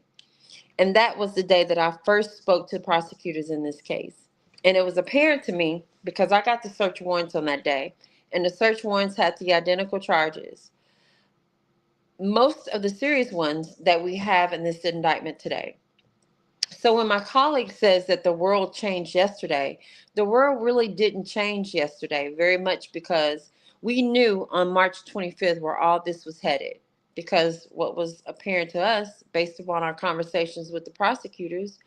And that was the day that I first spoke to prosecutors in this case. And it was apparent to me because I got the search warrants on that day, and the search warrants had the identical charges. Most of the serious ones that we have in this indictment today. So when my colleague says that the world changed yesterday, the world really didn't change yesterday very much, because we knew on March 25th where all this was headed. Because what was apparent to us, based upon our conversations with the prosecutors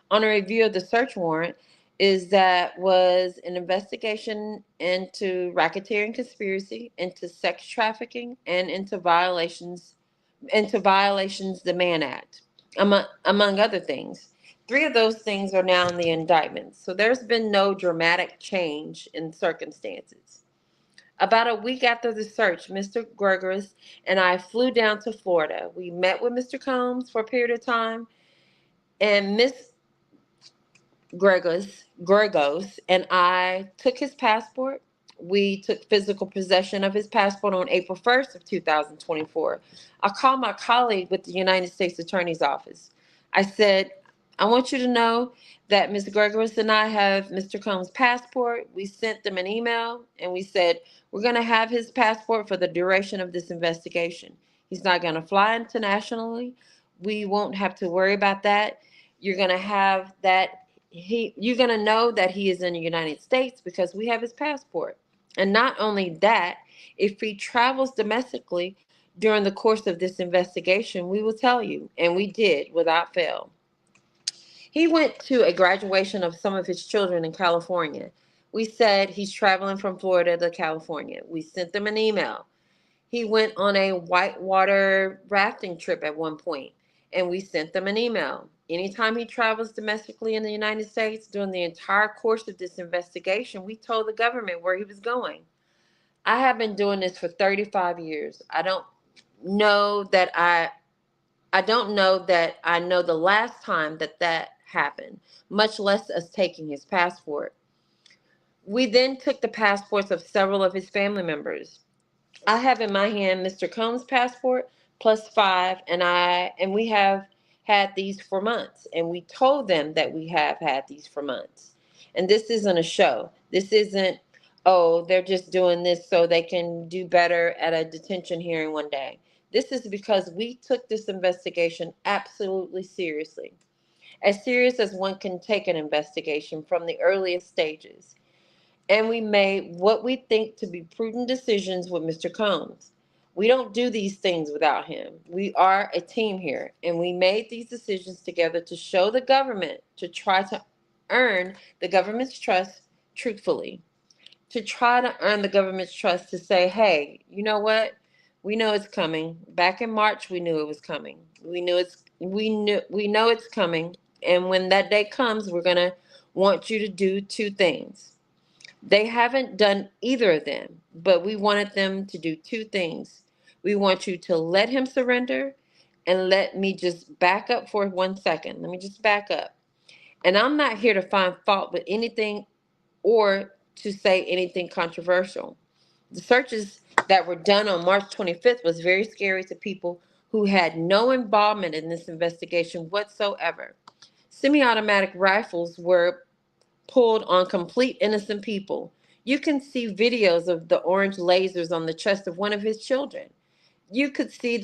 on a review of the search warrant, is that was an investigation into racketeering conspiracy, into sex trafficking, and into violations the Mann Act, among other things. Three of those things are now in the indictment. So there's been no dramatic change in circumstances. About a week after the search, Mr. Gregoris and I flew down to Florida. We met with Mr. Combs for a period of time, and Miss Gregos and I took his passport. We took physical possession of his passport on April 1st of 2024. I called my colleague with the United States Attorney's Office. I said, I want you to know that Ms. Gregos and I have Mr. Combs' passport. We sent them an email and we said, we're going to have his passport for the duration of this investigation. He's not going to fly internationally. We won't have to worry about that. You're going to have that you're going to know that he is in the United States because we have his passport. And not only that, if he travels domestically during the course of this investigation, we will tell you. And we did without fail. He went to a graduation of some of his children in California. We said he's traveling from Florida to California. We sent them an email. He went on a whitewater rafting trip at one point, and we sent them an email. Anytime he travels domestically in the United States during the entire course of this investigation, we told the government where he was going. I have been doing this for 35 years. Know that I don't know that I know the last time that that happened, much less us taking his passport. We then took the passports of several of his family members. I have in my hand Mr. Combs' passport plus five, and we have had these for months, and we told them that we have had these for months. And this isn't a show. This isn't, oh, they're just doing this so they can do better at a detention hearing one day. This is because we took this investigation absolutely seriously, as serious as one can take an investigation from the earliest stages, and we made what we think to be prudent decisions with Mr. Combs. We don't do these things without him. We are a team here, and we made these decisions together to show the government, to try to earn the government's trust truthfully, to try to earn the government's trust to say, hey, you know what? We know it's coming. Back in March, we knew it was coming. We know it's coming, and when that day comes, we're gonna want you to do two things. They haven't done either of them, but we wanted them to do two things. We want you to let him surrender, and let me just back up for 1 second. Let me just back up. And I'm not here to find fault with anything or to say anything controversial. The searches that were done on March 25th was very scary to people who had no involvement in this investigation whatsoever. Semi-automatic rifles were pulled on complete innocent people. You can see videos of the orange lasers on the chest of one of his children. You could see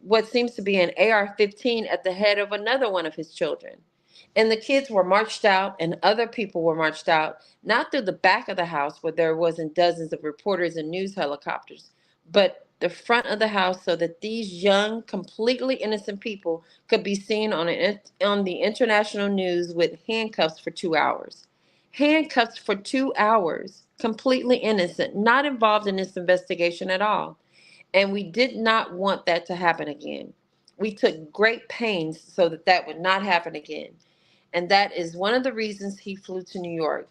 what seems to be an AR-15 at the head of another one of his children. And the kids were marched out, and other people were marched out, not through the back of the house where there wasn't dozens of reporters and news helicopters, but the front of the house, so that these young, completely innocent people could be seen on the international news with handcuffs for 2 hours. Handcuffs for 2 hours, completely innocent, not involved in this investigation at all. And we did not want that to happen again. We took great pains so that that would not happen again. And that is one of the reasons he flew to New York.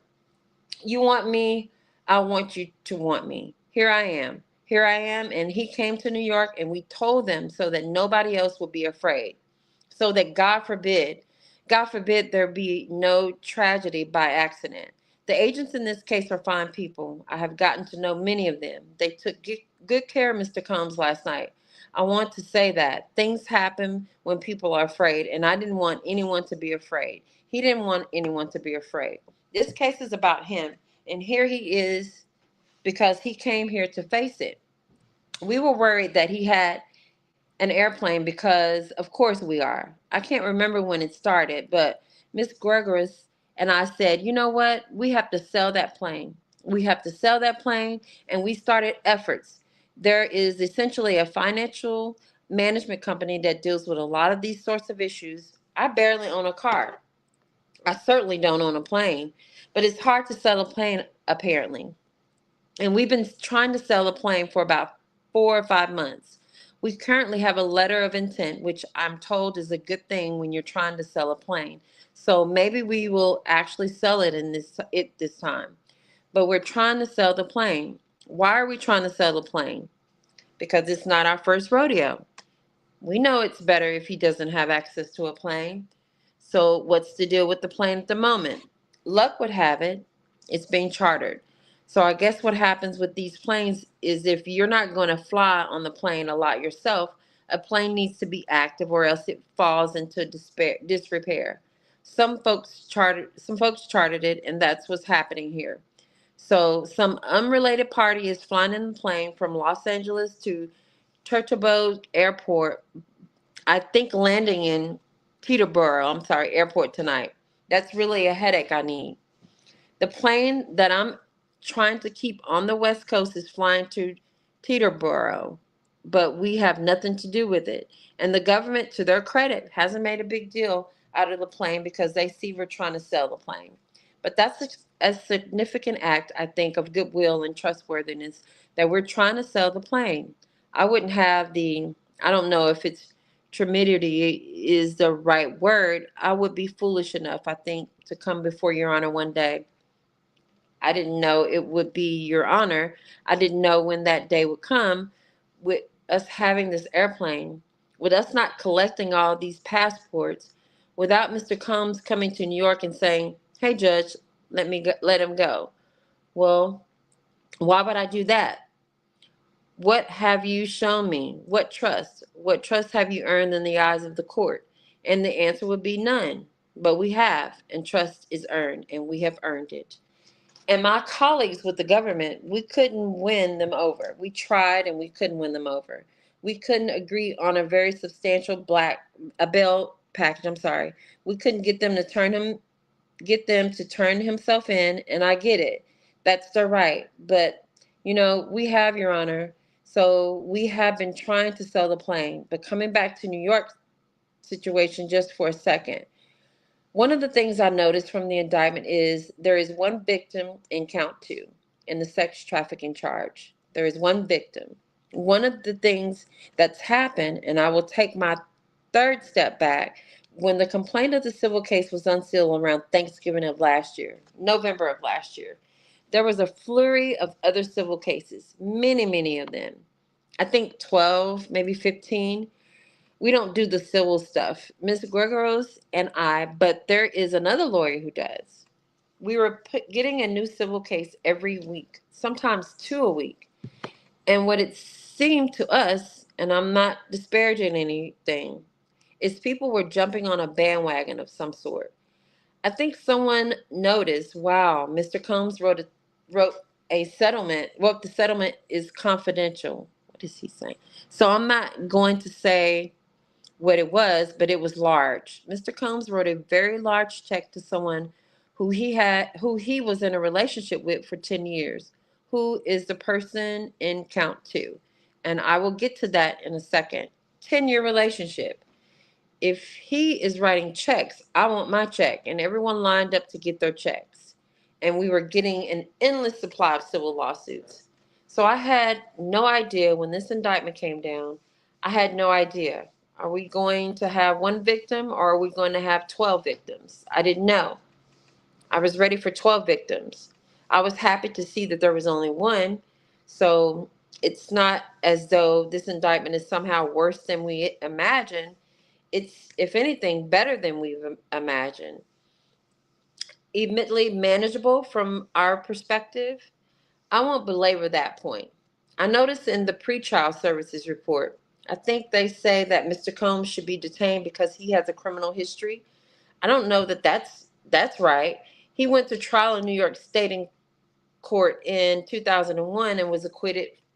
You want me, I want you to want me. Here I am. Here I am. And he came to New York, and we told them so that nobody else would be afraid. So that God forbid there be no tragedy by accident. The agents in this case are fine people. I have gotten to know many of them. They took good care of Mr. Combs last night. I want to say that things happen when people are afraid, and I didn't want anyone to be afraid. He didn't want anyone to be afraid. This case is about him, and here he is because he came here to face it. We were worried that he had an airplane because, of course, we are. I can't remember when it started, but Miss Gregoris and I said, you know what? We have to sell that plane. We have to sell that plane. And we started efforts. There is essentially a financial management company that deals with a lot of these sorts of issues. I barely own a car. I certainly don't own a plane, but it's hard to sell a plane apparently. And we've been trying to sell a plane for about 4 or 5 months. We currently have a letter of intent, which I'm told is a good thing when you're trying to sell a plane. So maybe we will actually sell it this time. But we're trying to sell the plane. Why are we trying to sell the plane? Because it's not our first rodeo. We know it's better if he doesn't have access to a plane. So what's the deal with the plane at the moment? Luck would have it, it's being chartered. So I guess what happens with these planes is if you're not going to fly on the plane a lot yourself, a plane needs to be active or else it falls into disrepair. Some folks chartered it, and that's what's happening here. So some unrelated party is flying in the plane from Los Angeles to Turtabo Airport, I think landing in Peterborough, airport tonight. That's really a headache I need. The plane that I'm trying to keep on the West Coast is flying to Peterborough, but we have nothing to do with it. And the government, to their credit, hasn't made a big deal out of the plane because they see we're trying to sell the plane. But that's a significant act, I think, of goodwill and trustworthiness that we're trying to sell the plane. I wouldn't have I don't know if it's timidity is the right word. I would be foolish enough, I think, to come before Your Honor one day. I didn't know it would be Your Honor. I didn't know when that day would come with us having this airplane, with us not collecting all these passports, without Mr. Combs coming to New York and saying, "Hey, Judge, let him go." Well, why would I do that? What have you shown me? What trust? What trust have you earned in the eyes of the court? And the answer would be none. But we have, and trust is earned, and we have earned it. And my colleagues with the government, we couldn't win them over. We tried and we couldn't win them over. We couldn't agree on a very substantial a bail package. I'm sorry. We couldn't get them to turn himself in, and I get it. That's their right. But we have, Your Honor. So we have been trying to sell the plane. But coming back to New York situation just for a second. One of the things I noticed from the indictment is there is one victim in count two in the sex trafficking charge. There is one victim. One of the things that's happened, and I will take my third step back, when the complaint of the civil case was unsealed around Thanksgiving of last year, November of last year, there was a flurry of other civil cases, many, many of them. I think 12, maybe 15. We don't do the civil stuff, Ms. Gregoros and I, but there is another lawyer who does. We were getting a new civil case every week, sometimes two a week. And what it seemed to us, and I'm not disparaging anything, is people were jumping on a bandwagon of some sort. I think someone noticed, wow, Mr. Combs wrote the settlement is confidential. What is he saying? So I'm not going to say what it was, but it was large. Mr. Combs wrote a very large check to someone who he was in a relationship with for 10 years, who is the person in count two. And I will get to that in a second. 10-year relationship. If he is writing checks, I want my check. And everyone lined up to get their checks. And we were getting an endless supply of civil lawsuits. So I had no idea when this indictment came down. I had no idea. Are we going to have one victim or are we going to have 12 victims? I didn't know. I was ready for 12 victims. I was happy to see that there was only one. So it's not as though this indictment is somehow worse than we imagined. It's, if anything, better than we've imagined. Admittedly manageable from our perspective. I won't belabor that point. I noticed in the pretrial services report, I think they say that Mr. Combs should be detained because he has a criminal history. I don't know that that's right. He went to trial in New York State in court in 2001 and was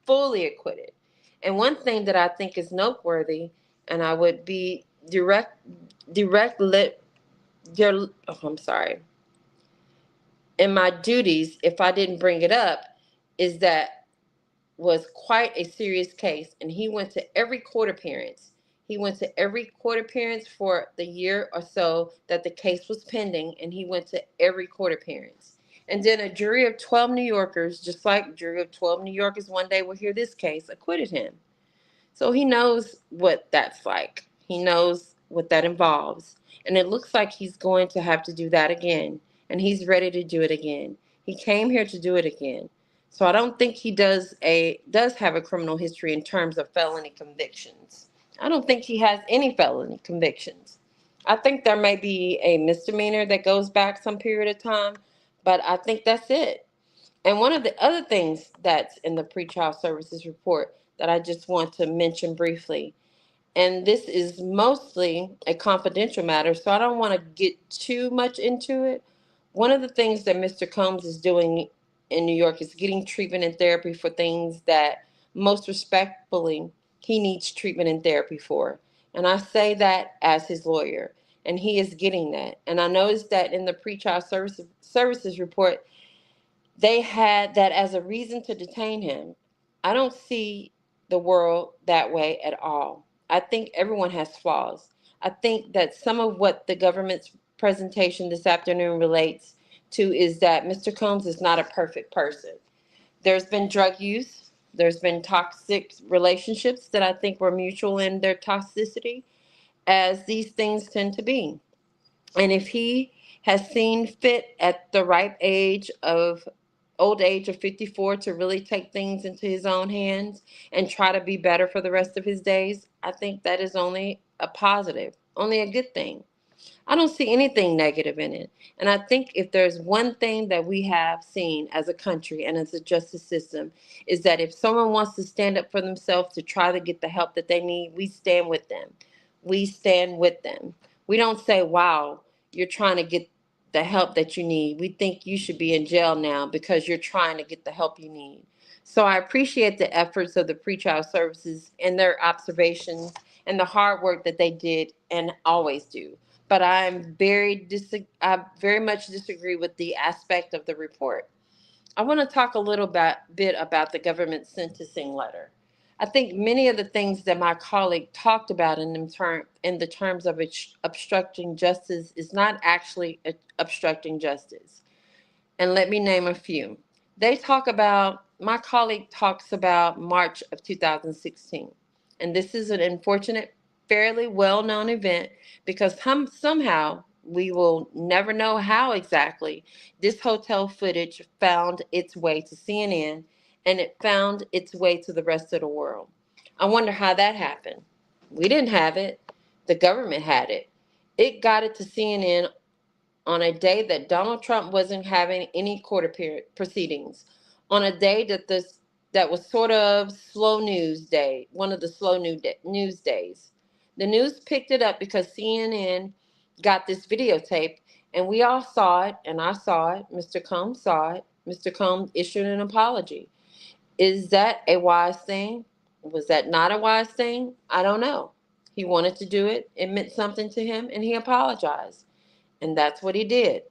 fully acquitted. And one thing that I think is noteworthy, and I would be direct direct lit their oh, I'm sorry. And my duties, if I didn't bring it up, is that was quite a serious case, and he went to every court appearance. He went to every court appearance for the year or so that the case was pending, and he went to every court appearance. And then a jury of 12 New Yorkers, just like jury of 12 New Yorkers one day will hear this case, acquitted him. So he knows what that's like. He knows what that involves. And it looks like he's going to have to do that again. And he's ready to do it again. He came here to do it again. So I don't think he does have a criminal history in terms of felony convictions. I don't think he has any felony convictions. I think there may be a misdemeanor that goes back some period of time, but I think that's it. And one of the other things that's in the pretrial services report that I just want to mention briefly, and this is mostly a confidential matter, so I don't want to get too much into it. One of the things that Mr. Combs is doing in New York is getting treatment and therapy for things that most respectfully he needs treatment and therapy for. And I say that as his lawyer, and he is getting that. And I noticed that in the pretrial services report, they had that as a reason to detain him. I don't see the world that way at all. I think everyone has flaws. I think that some of what the government's presentation this afternoon relates to is that Mr. Combs is not a perfect person. There's been drug use, there's been toxic relationships that I think were mutual in their toxicity, as these things tend to be. And if he has seen fit at the ripe age of old age of 54 to really take things into his own hands and try to be better for the rest of his days, I think that is only a positive, only a good thing. I don't see anything negative in it. And I think if there's one thing that we have seen as a country and as a justice system is that if someone wants to stand up for themselves to try to get the help that they need, we stand with them. We stand with them. We don't say, wow, you're trying to get the help that you need. We think you should be in jail now because you're trying to get the help you need. So I appreciate the efforts of the pretrial services and their observations and the hard work that they did and always do. But I very much disagree with the aspect of the report. I want to talk a bit about the government sentencing letter. I think many of the things that my colleague talked about in the terms of obstructing justice is not actually obstructing justice. And let me name a few. My colleague talks about March of 2016. And this is an unfortunate, fairly well known event because somehow we will never know how exactly this hotel footage found its way to CNN and it found its way to the rest of the world. I wonder how that happened. We didn't have it, the government had it. It got it to CNN on a day that Donald Trump wasn't having any proceedings, on a day that was sort of slow news day, one of the news days. The news picked it up because CNN got this videotape, and we all saw it, and I saw it. Mr. Combs saw it. Mr. Combs issued an apology. Is that a wise thing? Was that not a wise thing? I don't know. He wanted to do it. It meant something to him, and he apologized. And that's what he did.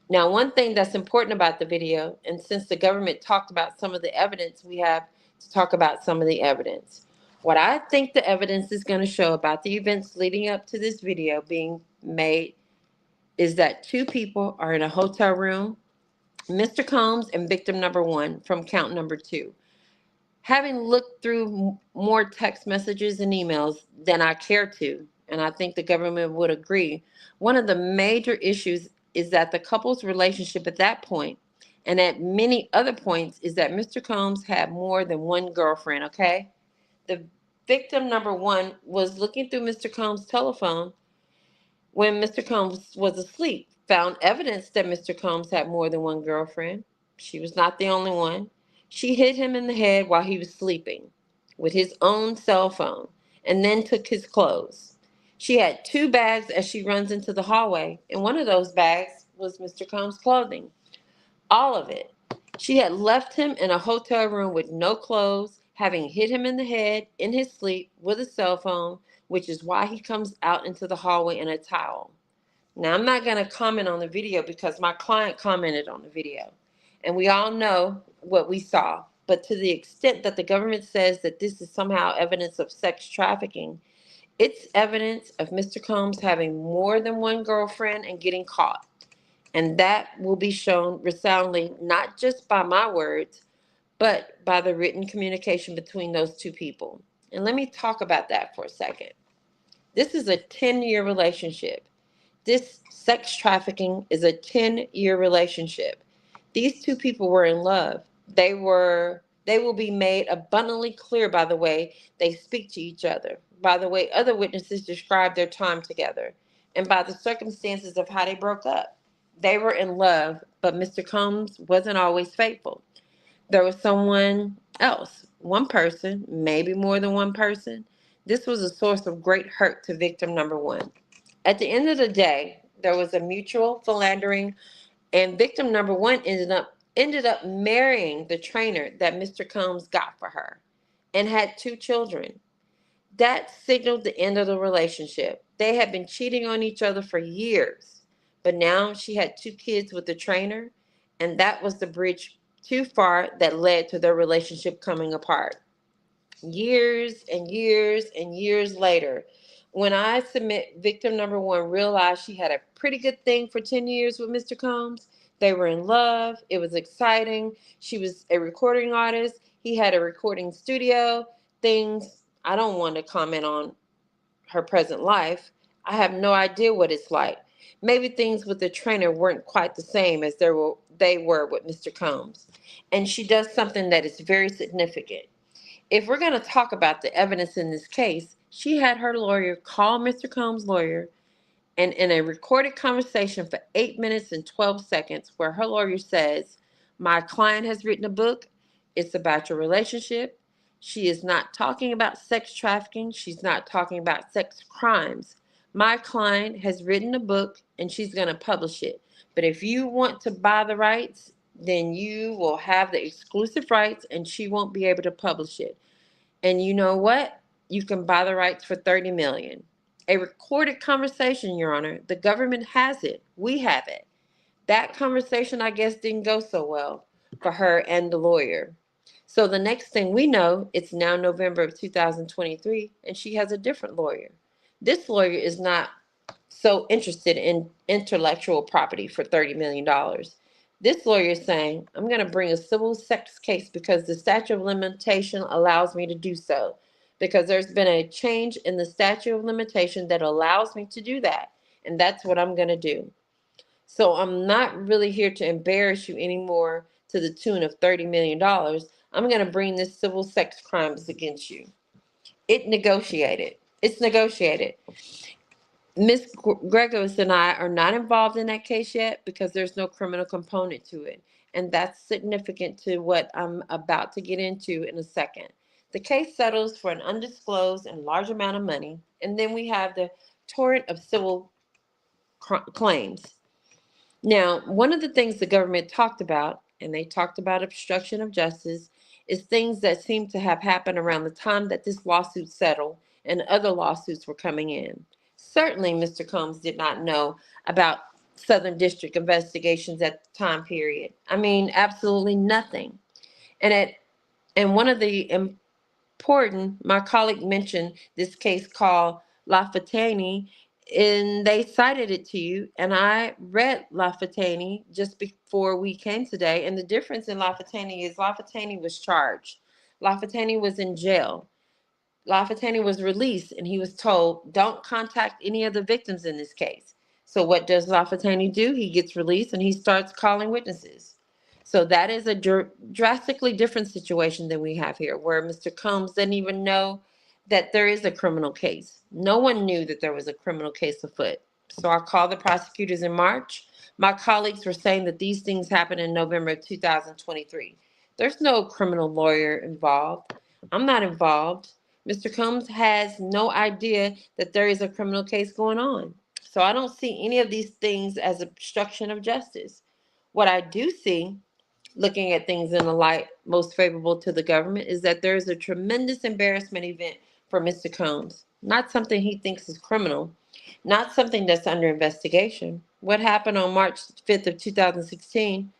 Now, one thing that's important about the video, and since the government talked about some of the evidence, we have to talk about some of the evidence. What I think the evidence is going to show about the events leading up to this video being made is that two people are in a hotel room, Mr. Combs and victim number one from count number two. Having looked through more text messages and emails than I care to, and I think the government would agree, one of the major issues is that the couple's relationship at that point and at many other points is that Mr. Combs had more than one girlfriend, okay? The victim number one was looking through Mr. Combs' telephone when Mr. Combs was asleep, found evidence that Mr. Combs had more than one girlfriend. She was not the only one. She hit him in the head while he was sleeping with his own cell phone and then took his clothes. She had two bags as she runs into the hallway, and one of those bags was Mr. Combs' clothing. All of it. She had left him in a hotel room with no clothes, having hit him in the head in his sleep with a cell phone, which is why he comes out into the hallway in a towel. Now, I'm not going to comment on the video because my client commented on the video, and we all know what we saw. But to the extent that the government says that this is somehow evidence of sex trafficking, it's evidence of Mr. Combs having more than one girlfriend and getting caught. And that will be shown resoundingly, not just by my words, but by the written communication between those two people. And let me talk about that for a second. This is a 10-year relationship. This sex trafficking is a 10-year relationship. These two people were in love. They will be made abundantly clear by the way they speak to each other, by the way other witnesses describe their time together, and by the circumstances of how they broke up. They were in love, but Mr. Combs wasn't always faithful. There was someone else, one person, maybe more than one person. This was a source of great hurt to victim number one. At the end of the day, there was a mutual philandering, and victim number one ended up marrying the trainer that Mr. Combs got for her and had 2 children. That signaled the end of the relationship. They had been cheating on each other for years, but now she had 2 kids with the trainer, and that was the bridge too far that led to their relationship coming apart. Years and years and years later, when I submit victim number one realized she had a pretty good thing for 10 years with Mr. Combs. They were in love. It was exciting. She was a recording artist. He had a recording studio. Things I don't want to comment on her present life. I have no idea what it's like. Maybe things with the trainer weren't quite the same as they were with Mr. Combs. And she does something that is very significant. If we're going to talk about the evidence in this case, she had her lawyer call Mr. Combs' lawyer, and in a recorded conversation for 8 minutes and 12 seconds, where her lawyer says, "My client has written a book. It's about your relationship. She is not talking about sex trafficking. She's not talking about sex crimes. My client has written a book, and she's going to publish it. But if you want to buy the rights, then you will have the exclusive rights, and she won't be able to publish it. And you know what? You can buy the rights for $30 million." A recorded conversation, Your Honor. The government has it. We have it. That conversation, I guess, didn't go so well for her and the lawyer. So the next thing we know, it's now November of 2023, and she has a different lawyer. This lawyer is not so interested in intellectual property for $30 million. This lawyer is saying, "I'm going to bring a civil sex case because the statute of limitation allows me to do so. Because there's been a change in the statute of limitation that allows me to do that. And that's what I'm going to do. So I'm not really here to embarrass you anymore to the tune of $30 million. I'm going to bring this civil sex crimes against you." It's negotiated. Ms. Gregos and I are not involved in that case yet because there's no criminal component to it. And that's significant to what I'm about to get into in a second. The case settles for an undisclosed and large amount of money, and then we have the torrent of civil claims. Now, one of the things the government talked about, and they talked about obstruction of justice, is things that seem to have happened around the time that this lawsuit settled and other lawsuits were coming in. Certainly, Mr. Combs did not know about Southern District investigations at the time period. I mean, absolutely nothing. And one of the important, my colleague mentioned this case called LaFontaine, and they cited it to you, and I read LaFontaine just before we came today, and the difference in LaFontaine is LaFontaine was charged. LaFontaine was in jail. LaFontaine was released, and he was told, "Don't contact any of the victims in this case." So what does LaFontaine do? He gets released, and he starts calling witnesses. So that is a drastically different situation than we have here, where Mr. Combs didn't even know that there is a criminal case. No one knew that there was a criminal case afoot. So I called the prosecutors in March. My colleagues were saying that these things happened in November of 2023. There's no criminal lawyer involved. I'm not involved. Mr. Combs has no idea that there is a criminal case going on. So I don't see any of these things as obstruction of justice. What I do see, looking at things in the light most favorable to the government, is that there is a tremendous embarrassment event for Mr. Combs. not something he thinks is criminal, not something that's under investigation. What happened on March 5th of 2016?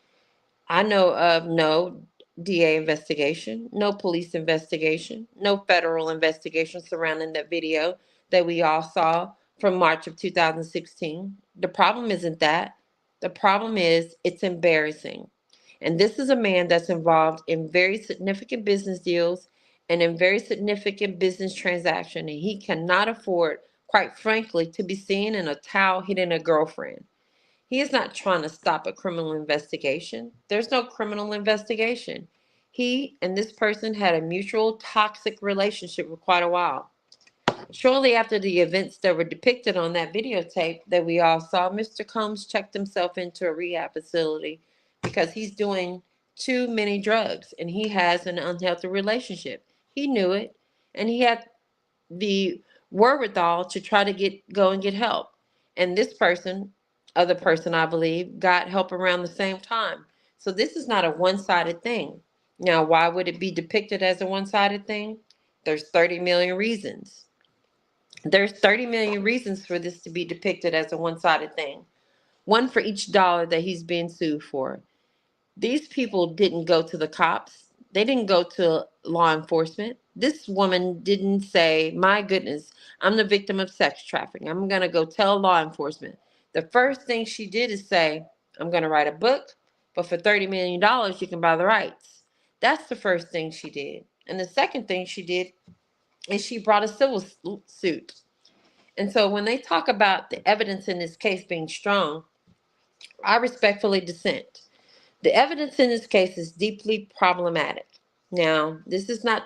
I know of no DA investigation, no police investigation, no federal investigation surrounding that video that we all saw from March of 2016. The problem isn't that. The problem is it's embarrassing. And this is a man that's involved in very significant business deals and in very significant business transaction, and he cannot afford, quite frankly, to be seen in a towel hitting a girlfriend. He is not trying to stop a criminal investigation. There's no criminal investigation. He and this person had a mutual toxic relationship for quite a while. Shortly after the events that were depicted on that videotape that we all saw, Mr. Combs checked himself into a rehab facility because he's doing too many drugs and he has an unhealthy relationship. He knew it, and he had the wherewithal to try to go and get help. And this person, other person I believe, got help around the same time. So this is not a one-sided thing. Now, why would it be depicted as a one-sided thing? There's 30 million reasons. There's 30 million reasons for this to be depicted as a one-sided thing. One for each dollar that he's being sued for. These people didn't go to the cops. They didn't go to law enforcement. This woman didn't say, my goodness, I'm the victim of sex trafficking. I'm going to go tell law enforcement. The first thing she did is say, I'm going to write a book, but for $30 million, you can buy the rights. That's the first thing she did. And the second thing she did is she brought a civil suit. And so when they talk about the evidence in this case being strong, I respectfully dissent. The evidence in this case is deeply problematic. Now, this is not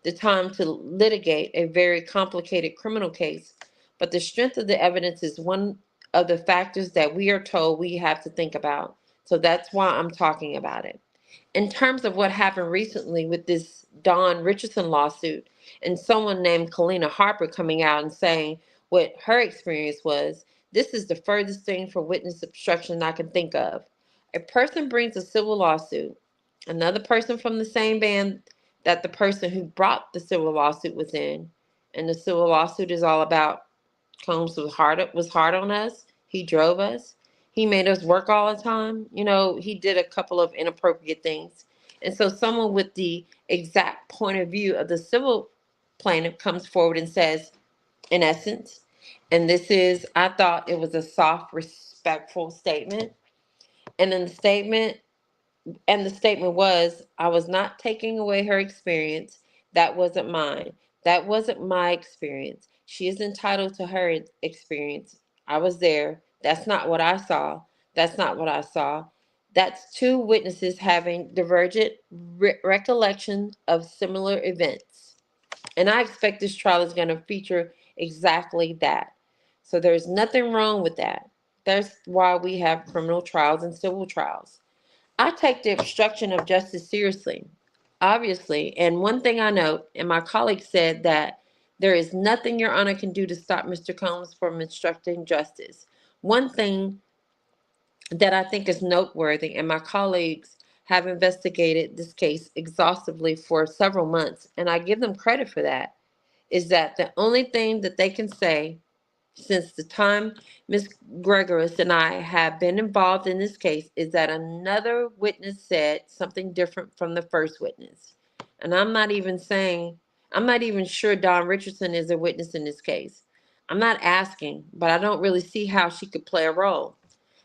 the time to litigate a very complicated criminal case, but the strength of the evidence is one of the factors that we are told we have to think about. So that's why I'm talking about it. In terms of what happened recently with this Dawn Richardson lawsuit and someone named Kalina Harper coming out and saying what her experience was, this is the furthest thing from witness obstruction I can think of. A person brings a civil lawsuit, another person from the same band that the person who brought the civil lawsuit was in, and the civil lawsuit is all about Combs was hard on us. He drove us. He made us work all the time. He did a couple of inappropriate things. And so someone with the exact point of view of the civil plaintiff comes forward and says, in essence, and I thought it was a soft, respectful statement. And in the statement was, I was not taking away her experience. That wasn't mine. That wasn't my experience. She is entitled to her experience. I was there. That's not what I saw. That's not what I saw. That's two witnesses having divergent recollection of similar events. And I expect this trial is going to feature exactly that. So there's nothing wrong with that. That's why we have criminal trials and civil trials. I take the obstruction of justice seriously, obviously. And one thing I know, and my colleague said that there is nothing Your Honor can do to stop Mr. Combs from obstructing justice. One thing that I think is noteworthy, and my colleagues have investigated this case exhaustively for several months, and I give them credit for that, is that the only thing that they can say since the time Ms. Gregoris and I have been involved in this case is that another witness said something different from the first witness. And I'm not even sure Dawn Richardson is a witness in this case. I'm not asking, but I don't really see how she could play a role.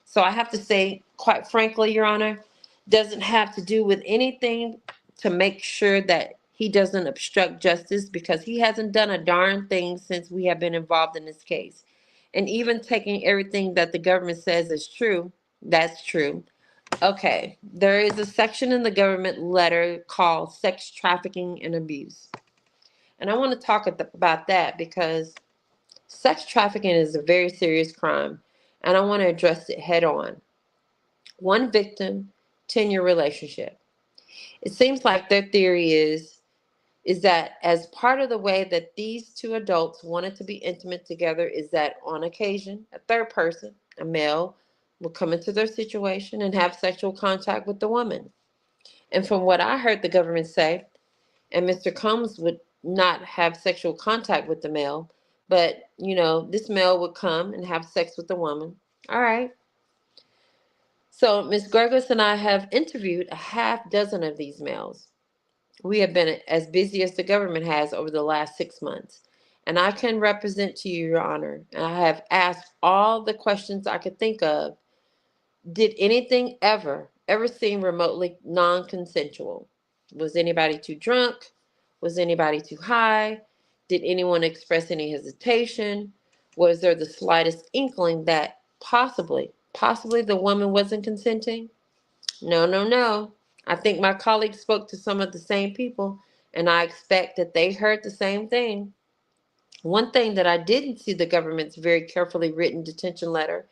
So I have to say, quite frankly, Your Honor, doesn't have to do with anything to make sure that he doesn't obstruct justice, because he hasn't done a darn thing since we have been involved in this case. And even taking everything that the government says is true, that's true. Okay, there is a section in the government letter called sex trafficking and abuse. And I want to talk about that because sex trafficking is a very serious crime, and I want to address it head on. One victim, 10-year relationship. It seems like their theory is that as part of the way that these two adults wanted to be intimate together is that on occasion, a third person, a male, will come into their situation and have sexual contact with the woman. And from what I heard the government say, and Mr. Combs would not have sexual contact with the male, but this male would come and have sex with the woman. All right. So Miss Gregos and I have interviewed a half dozen of these males. We have been as busy as the government has over the last 6 months. And I can represent to you, Your Honor, and I have asked all the questions I could think of. Did anything ever seem remotely non-consensual? Was anybody too drunk? Was anybody too high? Did anyone express any hesitation? Was there the slightest inkling that possibly the woman wasn't consenting? No, no, no. I think my colleagues spoke to some of the same people, and I expect that they heard the same thing. One thing that I didn't see the government's very carefully written detention letter,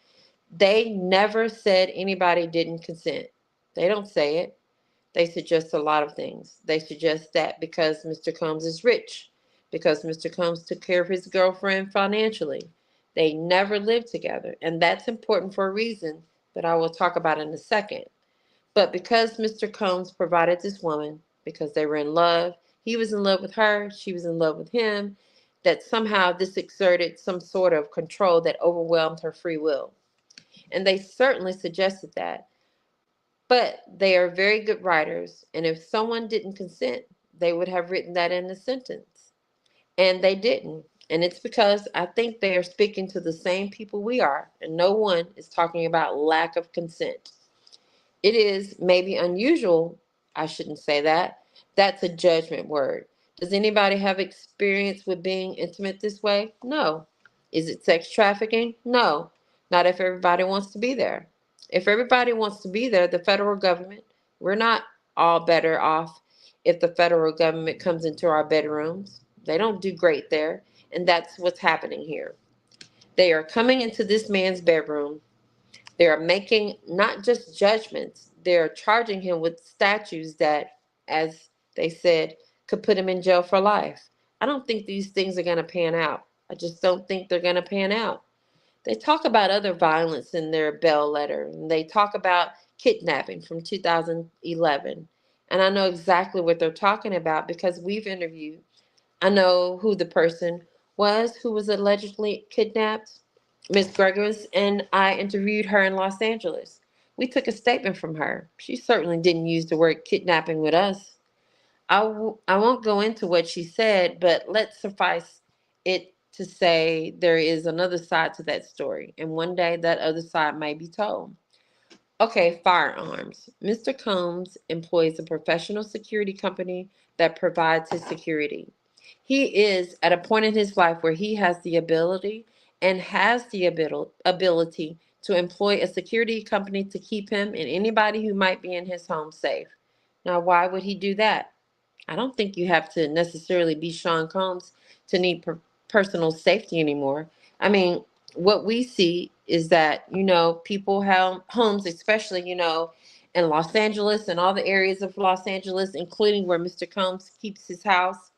they never said anybody didn't consent. They don't say it. They suggest a lot of things. They suggest that because Mr. Combs is rich, because Mr. Combs took care of his girlfriend financially. They never lived together, and that's important for a reason that I will talk about in a second. But because Mr. Combs provided this woman, because they were in love, he was in love with her, she was in love with him, that somehow this exerted some sort of control that overwhelmed her free will. And they certainly suggested that. But they are very good writers, and if someone didn't consent, they would have written that in the sentence. And they didn't. And it's because I think they are speaking to the same people we are, and no one is talking about lack of consent. It is maybe unusual. I shouldn't say that. That's a judgment word. Does anybody have experience with being intimate this way? No. Is it sex trafficking? No. Not if everybody wants to be there. If everybody wants to be there, the federal government, we're not all better off if the federal government comes into our bedrooms. They don't do great there. And that's what's happening here. They are coming into this man's bedroom. They are making not just judgments, they're charging him with statutes that, as they said, could put him in jail for life. I don't think these things are going to pan out. I just don't think they're going to pan out. They talk about other violence in their bail letter, and they talk about kidnapping from 2011. And I know exactly what they're talking about because we've interviewed. I know who the person was who was allegedly kidnapped. Miss Gregors and I interviewed her in Los Angeles. We took a statement from her. She certainly didn't use the word kidnapping with us. I won't go into what she said, but let's suffice it to say there is another side to that story, and one day that other side may be told. Okay, firearms. Mr. Combs employs a professional security company that provides his security. He is at a point in his life where he has the ability and has the ability to employ a security company to keep him and anybody who might be in his home safe. Now, why would he do that? I don't think you have to necessarily be Sean Combs to need personal safety anymore. I mean, what we see is that, people have homes, especially, in Los Angeles and all the areas of Los Angeles, including where Mr. Combs keeps his house.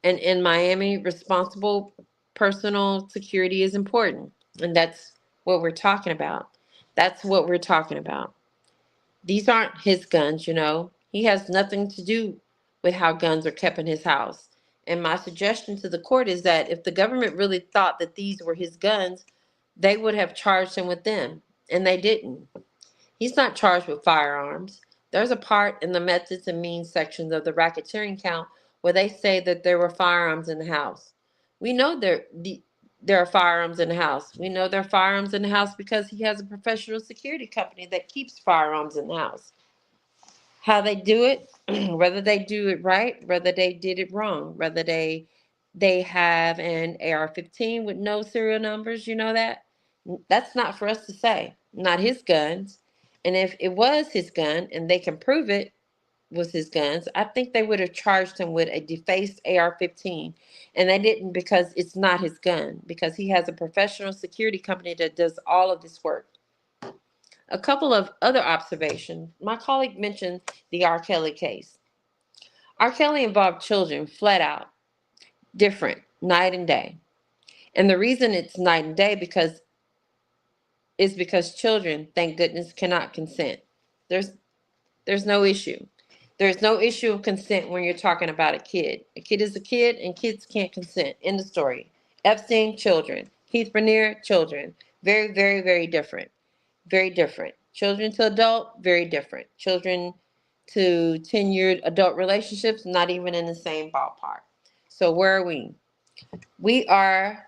And in Miami, responsible personal security is important. And that's what we're talking about. That's what we're talking about. These aren't his guns, He has nothing to do with how guns are kept in his house. And my suggestion to the court is that if the government really thought that these were his guns, they would have charged him with them. And they didn't. He's not charged with firearms. There's a part in the methods and means sections of the racketeering count where they say that there were firearms in the house. We know there are firearms in the house. We know there are firearms in the house because he has a professional security company that keeps firearms in the house. How they do it, whether they do it right, whether they did it wrong, whether they have an AR-15 with no serial numbers, that's not for us to say. Not his guns. And if it was his gun and they can prove it was his guns, I think they would have charged him with a defaced AR-15. And they didn't because it's not his gun, because he has a professional security company that does all of this work. A couple of other observations. My colleague mentioned the R. Kelly case. R. Kelly involved children flat out, different, night and day. And the reason it's night and day is because children, thank goodness, cannot consent. There's no issue. There's no issue of consent when you're talking about a kid. A kid is a kid, and kids can't consent. End of story. Epstein, children. Keith Bernier, children. Very, very, very different. Very different. Children to adult, very different. Children to tenured adult relationships, not even in the same ballpark. So where are we? We are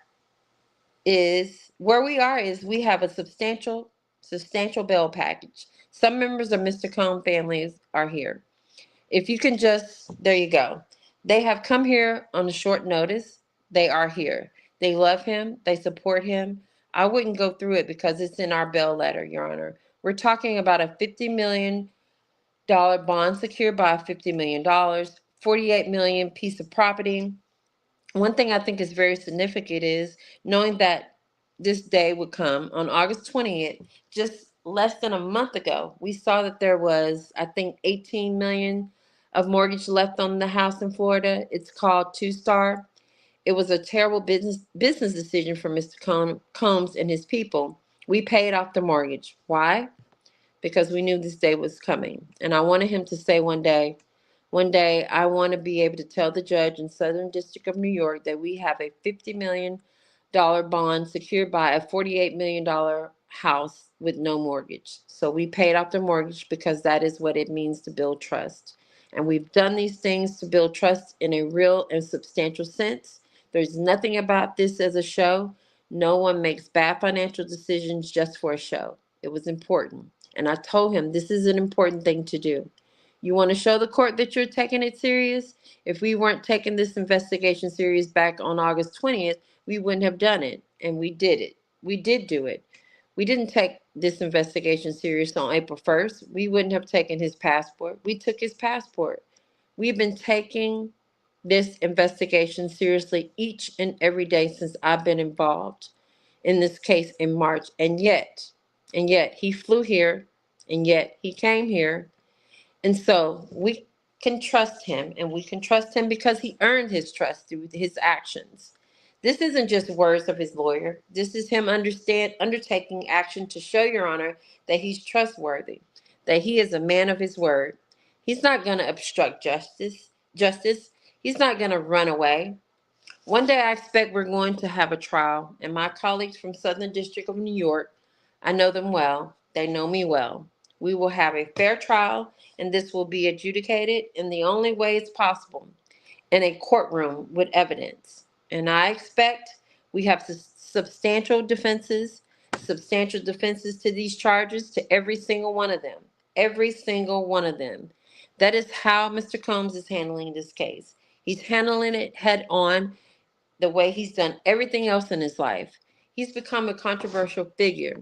is where we are is we have a substantial bail package. Some members of Mr. Combs families are here. If you can just, there you go. They have come here on a short notice. They are here. They love him. They support him. I wouldn't go through it because it's in our bail letter, Your Honor. We're talking about a $50 million bond secured by $50 million, 48 million piece of property. One thing I think is very significant is knowing that this day would come on August 20th, just less than a month ago. We saw that there was, I think, 18 million of mortgage left on the house in Florida. It's called Two Star. It was a terrible business decision for Mr. Combs and his people. We paid off the mortgage. Why? Because we knew this day was coming. And I wanted him to say one day, I want to be able to tell the judge in Southern District of New York that we have a $50 million bond secured by a $48 million house with no mortgage. So we paid off the mortgage because that is what it means to build trust. And we've done these things to build trust in a real and substantial sense. There's nothing about this as a show. No one makes bad financial decisions just for a show. It was important. And I told him this is an important thing to do. You want to show the court that you're taking it serious? If we weren't taking this investigation serious back on August 20th, we wouldn't have done it. And we did it. We did do it. We didn't take this investigation serious on April 1st. We wouldn't have taken his passport. We took his passport. We've been taking this investigation seriously each and every day since I've been involved in this case in March. And yet, he flew here, and yet he came here, and so we can trust him, and we can trust him because he earned his trust through his actions. This isn't just words of his lawyer. This is him undertaking action to show, Your Honor, that he's trustworthy, that he is a man of his word. He's not going to obstruct justice. He's not going to run away. One day I expect we're going to have a trial, and my colleagues from Southern District of New York, I know them well. They know me well. We will have a fair trial, and this will be adjudicated in the only way it's possible, in a courtroom with evidence. And I expect we have substantial defenses to these charges, to every single one of them. Every single one of them. That is how Mr. Combs is handling this case. He's handling it head on, the way he's done everything else in his life. He's become a controversial figure.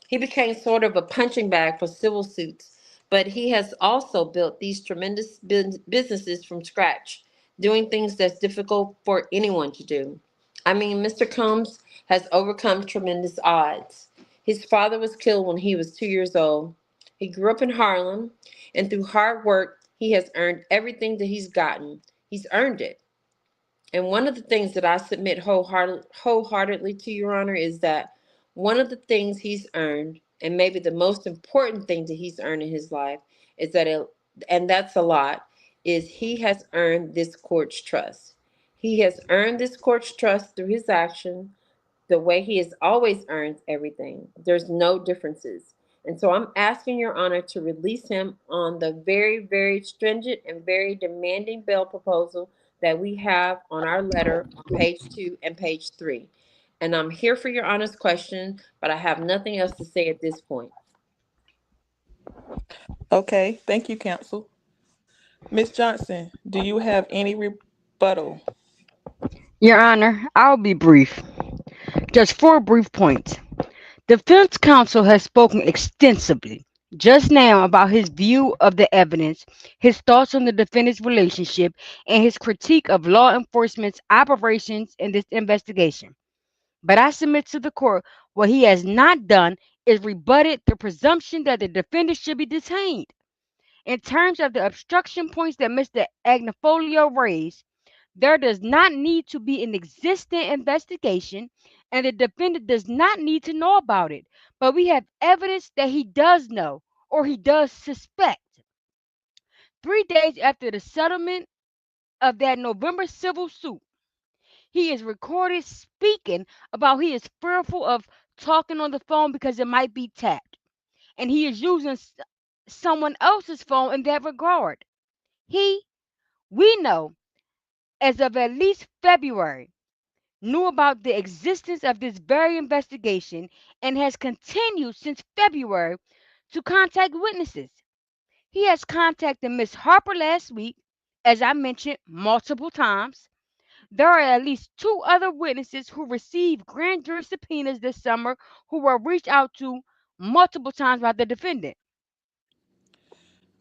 He became sort of a punching bag for civil suits, but he has also built these tremendous businesses from scratch, doing things that's difficult for anyone to do. I mean, Mr. Combs has overcome tremendous odds. His father was killed when he was 2 years old. He grew up in Harlem, and through hard work, he has earned everything that he's gotten. He's earned it. And one of the things that I submit wholeheartedly to Your Honor is that one of the things he's earned, and maybe the most important thing that he's earned in his life, is and that's a lot, is he has earned this court's trust. He has earned this court's trust through his action, the way he has always earned everything. There's no differences. And so I'm asking Your Honor to release him on the very, very stringent and very demanding bail proposal that we have on our letter on page 2 and page 3. And I'm here for Your Honor's question, but I have nothing else to say at this point. Okay, thank you, counsel. Miss Johnson, do you have any rebuttal? Your Honor, I'll be brief. Just four brief points. Defense counsel has spoken extensively just now about his view of the evidence, his thoughts on the defendant's relationship, and his critique of law enforcement's operations in this investigation. But I submit to the court what he has not done is rebutted the presumption that the defendant should be detained. In terms of the obstruction points that Mr. Agnifolio raised, there does not need to be an existing investigation, and the defendant does not need to know about it. But we have evidence that he does know or he does suspect. 3 days after the settlement of that November civil suit, he is recorded speaking about he is fearful of talking on the phone because it might be tapped, and he is using someone else's phone in that regard. He, we know, as of at least February, knew about the existence of this very investigation and has continued since February to contact witnesses. He has contacted Miss Harper last week, as I mentioned multiple times. There are at least two other witnesses who received grand jury subpoenas this summer who were reached out to multiple times by the defendant.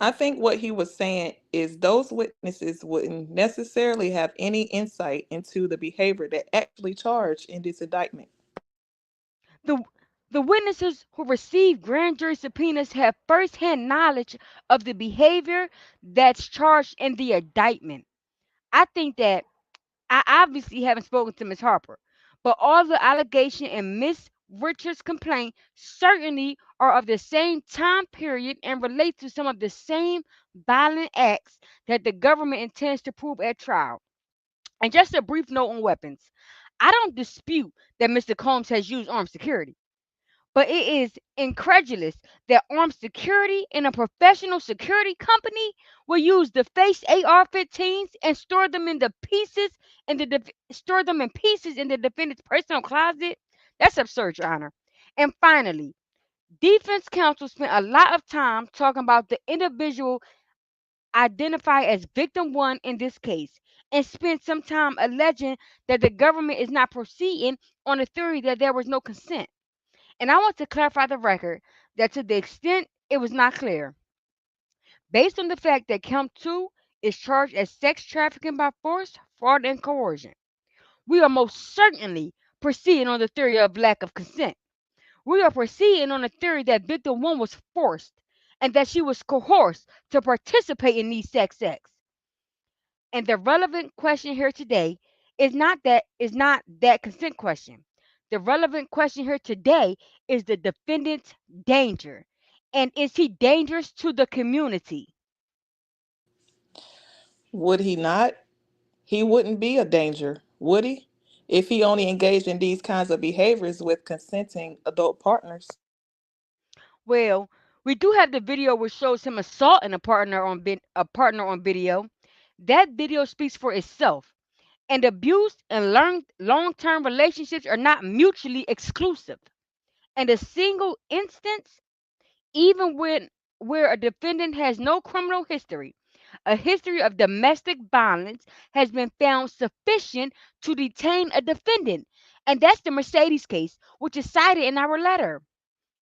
I think what he was saying is those witnesses wouldn't necessarily have any insight into the behavior that actually charged in this indictment. The, the witnesses who received grand jury subpoenas have firsthand knowledge of the behavior that's charged in the indictment. I think that I obviously haven't spoken to Miss Harper, but all the allegation in Miss Richards' complaint certainly are of the same time period and relate to some of the same violent acts that the government intends to prove at trial. And just a brief note on weapons. I don't dispute that Mr. Combs has used armed security, but it is incredulous that armed security in a professional security company will use the face AR-15s and store them in the pieces store them in pieces in the defendant's personal closet. That's absurd, Your Honor. And finally, defense counsel spent a lot of time talking about the individual identified as victim one in this case, and spent some time alleging that the government is not proceeding on the theory that there was no consent. And I want to clarify the record that to the extent it was not clear, based on the fact that count two is charged as sex trafficking by force, fraud, and coercion, we are most certainly proceeding on the theory of lack of consent. We are proceeding on the theory that victim one was forced and that she was coerced to participate in these sex acts. And the relevant question here today is not that consent question. The relevant question here today is the defendant's danger. And is he dangerous to the community? Would he not? He wouldn't be a danger, would he? If he only engaged in these kinds of behaviors with consenting adult partners. Well, we do have the video which shows him assaulting a partner on video. That video speaks for itself. And abuse and long-term relationships are not mutually exclusive. And a single instance, even when where a defendant has no criminal history, a history of domestic violence has been found sufficient to detain a defendant. And that's the Mercedes case, which is cited in our letter.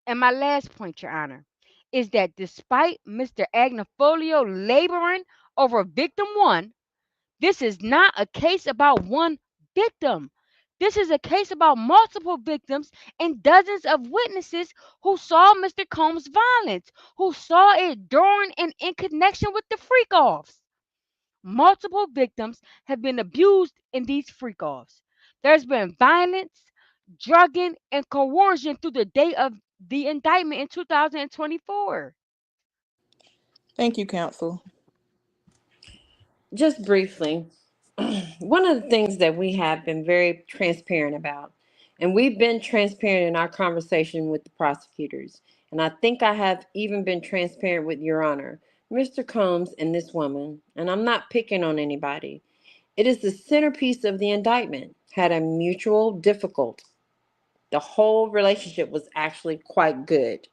And my last point, Your Honor, is that despite Mr. Agnifolio laboring over victim one, this is not a case about one victim. This is a case about multiple victims and dozens of witnesses who saw Mr. Combs' violence, who saw it during and in connection with the freak offs. Multiple victims have been abused in these freak offs. There's been violence, drugging, and coercion through the date of the indictment in 2024. Thank you, counsel. Just briefly, one of the things that we have been very transparent about, and we've been transparent in our conversation with the prosecutors, and I think I have even been transparent with Your Honor, Mr. Combs and this woman, and I'm not picking on anybody. It is the centerpiece of the indictment, had a mutual difficult. The whole relationship was actually quite good.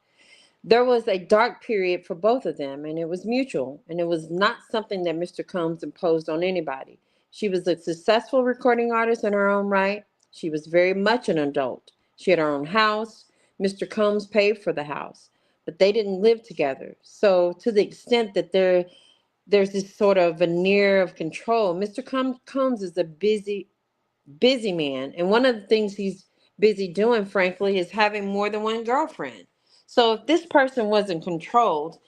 There was a dark period for both of them, and it was mutual, and it was not something that Mr. Combs imposed on anybody. She was a successful recording artist in her own right. She was very much an adult. She had her own house. Mr. Combs paid for the house, but they didn't live together. So, to the extent that there's this sort of veneer of control, Mr. Combs is a busy man, and one of the things he's busy doing, frankly, is having more than one girlfriend. So if this person wasn't controlled,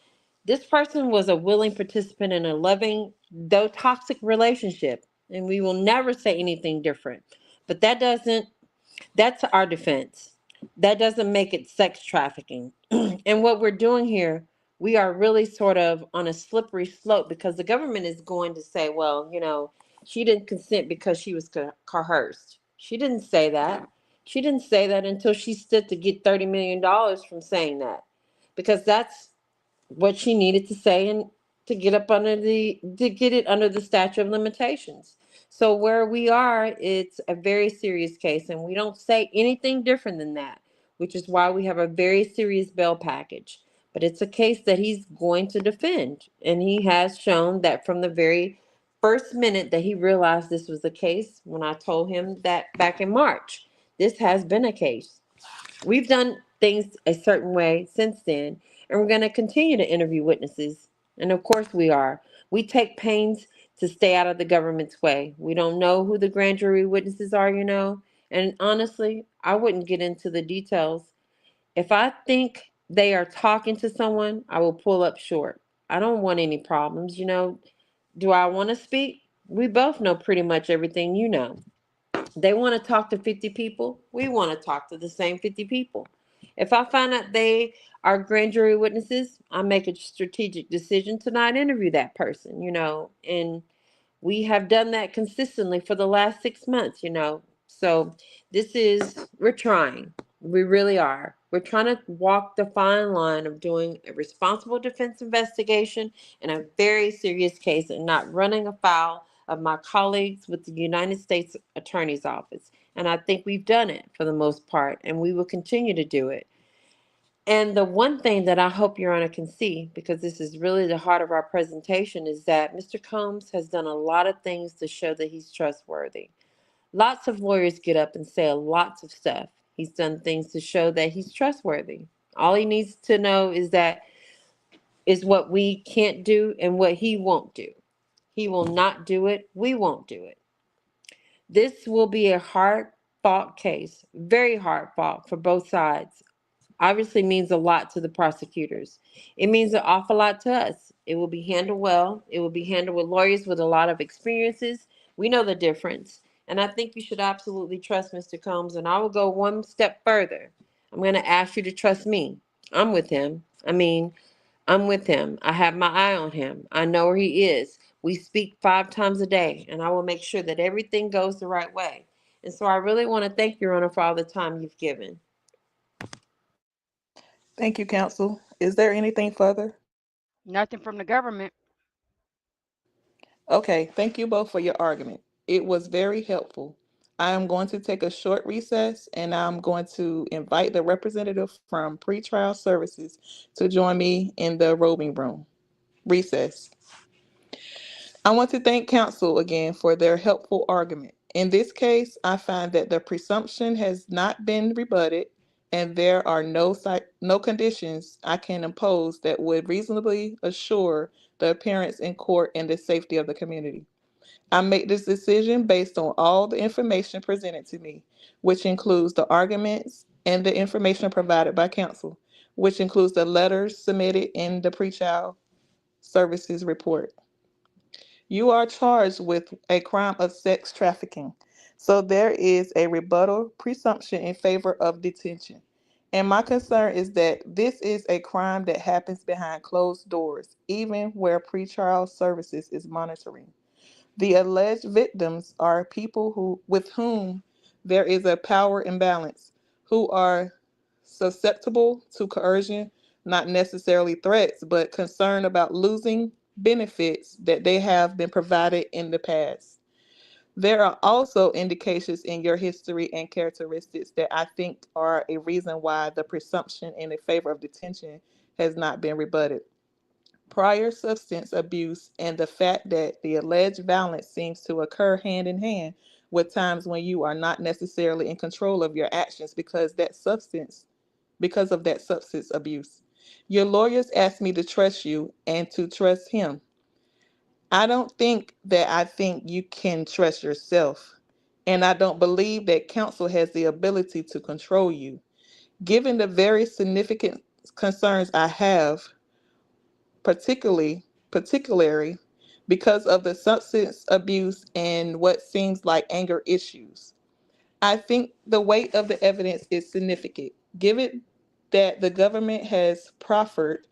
this person was a willing participant in a loving, though toxic relationship. And we will never say anything different. But that's our defense. That doesn't make it sex trafficking. And what we're doing here, we are really sort of on a slippery slope because the government is going to say, well, she didn't consent because she was coerced. She didn't say that. She didn't say that until she stood to get $30 million from saying that, because that's what she needed to say and to get up to get it under the statute of limitations. So where we are, it's a very serious case, and we don't say anything different than that, which is why we have a very serious bail package. But it's a case that he's going to defend, and he has shown that from the very first minute that he realized this was the case. When I told him that back in March, this has been a case. We've done things a certain way since then, and we're going to continue to interview witnesses. And of course, we are. We take pains to stay out of the government's way. We don't know who the grand jury witnesses are. And honestly, I wouldn't get into the details. If I think they are talking to someone, I will pull up short. I don't want any problems. Do I want to speak? We both know pretty much everything you know. They want to talk to 50 people. We want to talk to the same 50 people. If I find out they are grand jury witnesses, I make a strategic decision to not interview that person. And we have done that consistently for the last 6 months. So we're trying. We really are. We're trying to walk the fine line of doing a responsible defense investigation in a very serious case and not running afoul of my colleagues with the United States Attorney's Office. And I think we've done it for the most part, and we will continue to do it. And the one thing that I hope Your Honor can see, because this is really the heart of our presentation, is that Mr. Combs has done a lot of things to show that he's trustworthy. Lots of lawyers get up and say lots of stuff. He's done things to show that he's trustworthy. All he needs to know is what we can't do and what he won't do. He will not do it. We won't do it. This will be a hard fought case, very hard fought for both sides. Obviously means a lot to the prosecutors. It means an awful lot to us. It will be handled well. It will be handled with lawyers with a lot of experiences. We know the difference. And I think you should absolutely trust Mr. Combs. And I will go one step further. I'm going to ask you to trust me. I'm with him. I'm with him. I have my eye on him. I know where he is. We speak 5 times a day, and I will make sure that everything goes the right way. And so I really want to thank you, Your Honor, for all the time you've given. Thank you, counsel. Is there anything further? Nothing from the government. Okay, thank you both for your argument. It was very helpful. I am going to take a short recess and I'm going to invite the representative from pretrial services to join me in the robing room. Recess. I want to thank counsel again for their helpful argument. In this case, I find that the presumption has not been rebutted and there are no conditions I can impose that would reasonably assure the appearance in court and the safety of the community. I make this decision based on all the information presented to me, which includes the arguments and the information provided by counsel, which includes the letters submitted in the pretrial services report. You are charged with a crime of sex trafficking, so there is a rebuttal presumption in favor of detention. And my concern is that this is a crime that happens behind closed doors, even where pretrial services is monitoring. The alleged victims are people with whom there is a power imbalance, who are susceptible to coercion, not necessarily threats, but concern about losing benefits that they have been provided in the past. There are also indications in your history and characteristics that I think are a reason why the presumption in favor of detention has not been rebutted. Prior substance abuse and the fact that the alleged violence seems to occur hand in hand with times when you are not necessarily in control of your actions because of that substance abuse. Your lawyers asked me to trust you and to trust him. I think you can trust yourself. And I don't believe that counsel has the ability to control you. Given the very significant concerns I have, particularly because of the substance abuse and what seems like anger issues. I think the weight of the evidence is significant. Given that the government has proffered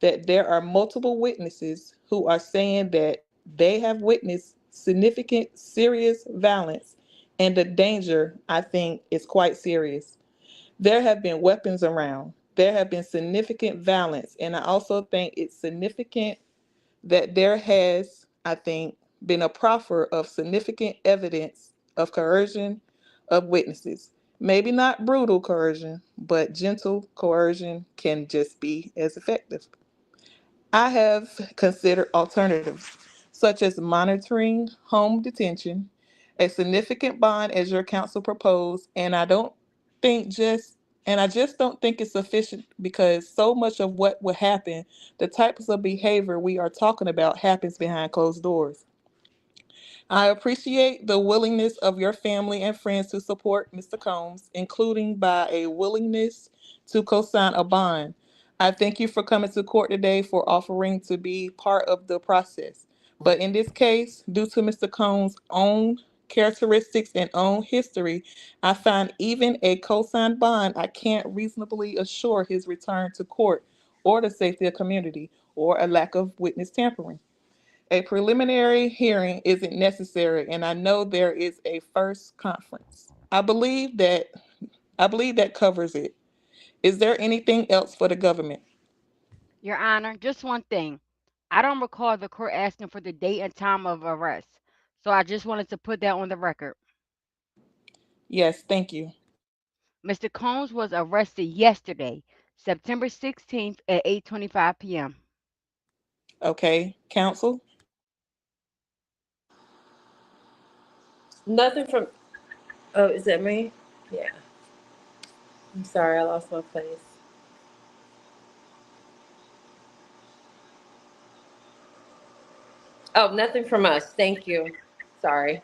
that there are multiple witnesses who are saying that they have witnessed significant serious violence, and the danger, I think, is quite serious. There have been weapons around. There have been significant violence, and I also think it's significant that there has, I think, been a proffer of significant evidence of coercion of witnesses. Maybe not brutal coercion, but gentle coercion can just be as effective. I have considered alternatives, such as monitoring home detention, a significant bond as your counsel proposed, think just and I just don't think it's sufficient because so much of what will happen, the types of behavior we are talking about happens behind closed doors. I appreciate the willingness of your family and friends to support Mr. Combs, including by a willingness to co-sign a bond. I thank you for coming to court today for offering to be part of the process. But in this case, due to Mr. Combs' own characteristics and own history, I find even a co-signed bond, I can't reasonably assure his return to court or the safety of community or a lack of witness tampering. A preliminary hearing isn't necessary, and I know there is a first conference. I believe that covers it. Is there anything else for the government? Your Honor, just one thing. I don't recall the court asking for the date and time of arrest. So I just wanted to put that on the record. Yes, thank you. Mr. Combs was arrested yesterday, September 16th at 8:25 p.m. Okay, counsel. Nothing from. Oh, is that me? Yeah. I'm sorry, I lost my place. Oh, nothing from us. Thank you. Sorry.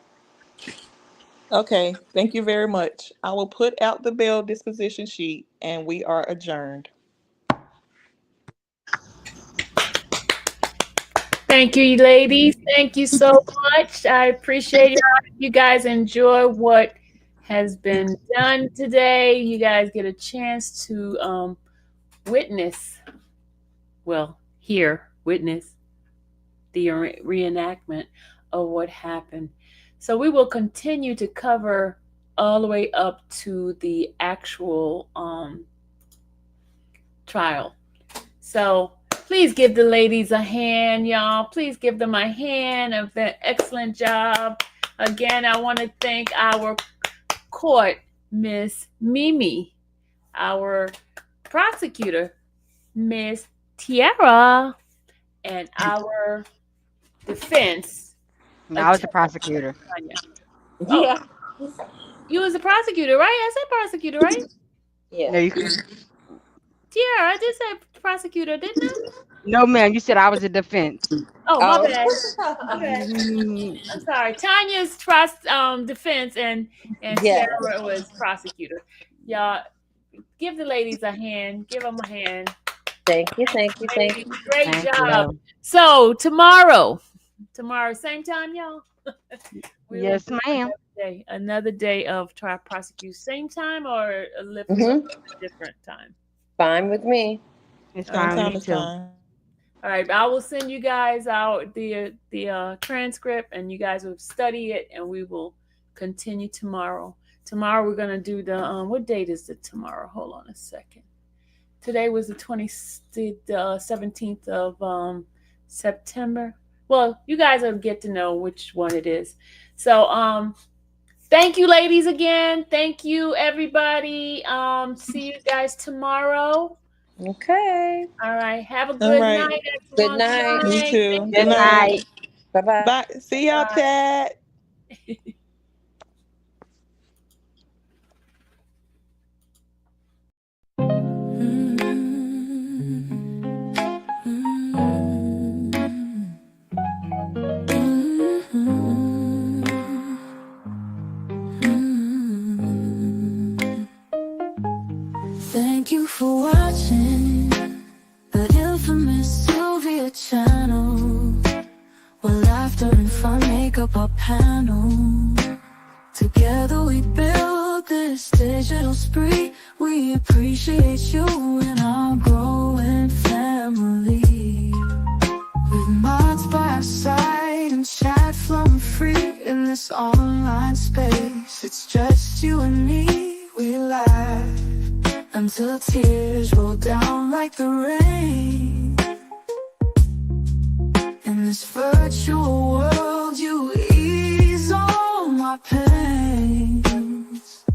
Okay, thank you very much. I will put out the bail disposition sheet and we are adjourned. Thank you, ladies. Thank you so much. I appreciate it. You guys enjoy what has been done today. You guys get a chance to witness, witness the reenactment of what happened. So we will continue to cover all the way up to the actual trial. So please give the ladies a hand, y'all. Please give them a hand of an excellent job. Again, I want to thank our court, Miss Mimi, our prosecutor, Miss Tiara, and our defense. I was the prosecutor. Tanya. Yeah. You was the prosecutor, right? I said prosecutor, right? Yeah. No, you can. Tiara, I did say prosecutor, didn't I? No, ma'am. You said I was the defense. Oh, my Oh. bad. My bad. I'm sorry. Tanya's defense and Yes. Tiara was prosecutor. Y'all, give the ladies a hand. Give them a hand. Thank you. Thank you. Thank you. Great Thank job. you. So tomorrow, same time, y'all. We will Yes, do ma'am. another day of try prosecute. Same time or a little different time? Fine with me. It's Same fine with time me is too. fine. All right, I will send you guys out the transcript, and you guys will study it, and we will continue tomorrow. Tomorrow we're gonna do the what date is it tomorrow? Hold on a second. Today was the 17th of September. Well, you guys will get to know which one it is. So thank you, ladies, again. Thank you, everybody. See you guys tomorrow. Okay. All right. Have a All good right. night, Good everyone. night. You too. Thank Good Good you. night. night. Bye-bye. Bye. See y'all, Bye. Ted. Thank you for watching the infamous Sylvia channel, where laughter and fun make up our panel. Together we build this digital spree. We appreciate you and our growing family. this online space. It's just you and me, we laugh until tears roll down like the rain. In this virtual world, you ease all my pains.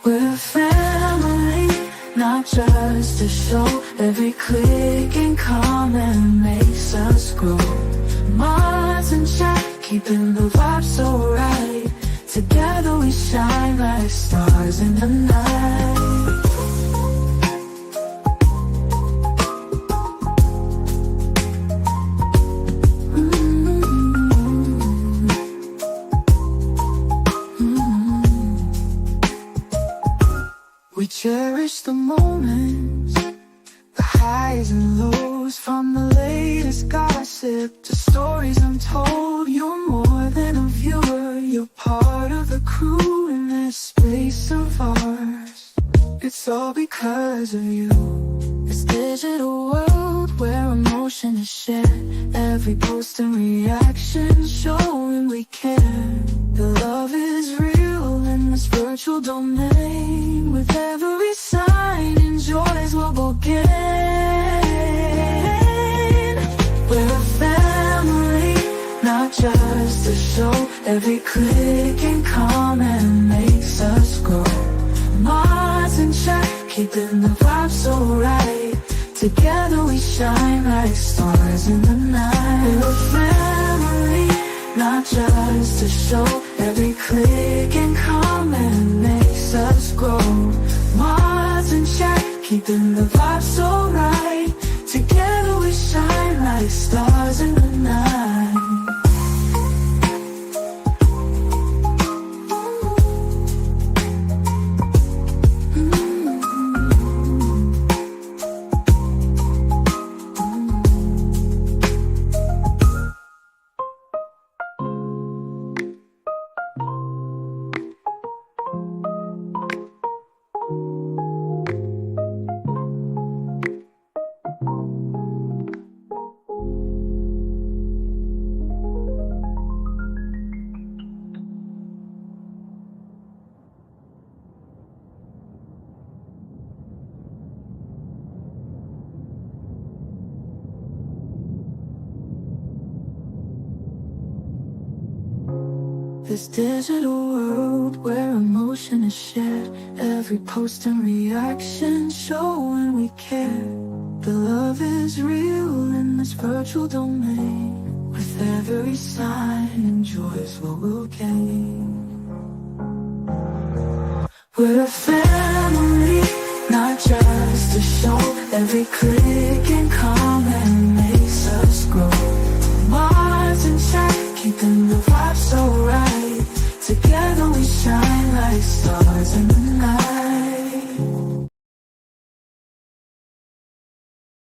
We're family, not just a show. Every click and comment makes us grow. Minds in chat, keeping the vibe so right. Together we shine like stars in the night. We cherish the moments, the highs and lows, from the latest gossip to stories untold. You're more than a viewer, you're part of the crew in this space of ours. It's all because of you. This digital world where emotion is shared, every post and reaction showing we care. The love is real in this virtual domain. With every sign, enjoys what we'll gain. We're a family, not just a show. Every click and comment makes us grow. Minds in check, keeping the vibe so right. Together we shine like stars in the night. We're a family, not just a show. Every click and comment makes us grow. Minds in check, keeping the vibe so right. Together we shine like stars in the night. This digital world where emotion is shared, every post and reaction showing we care. The love is real in this virtual domain. With every sign, enjoys what we'll gain. We're a family, not just a show. Every click and comment makes us grow. Minds in check, keeping the vibe so right. Together we shine like stars in the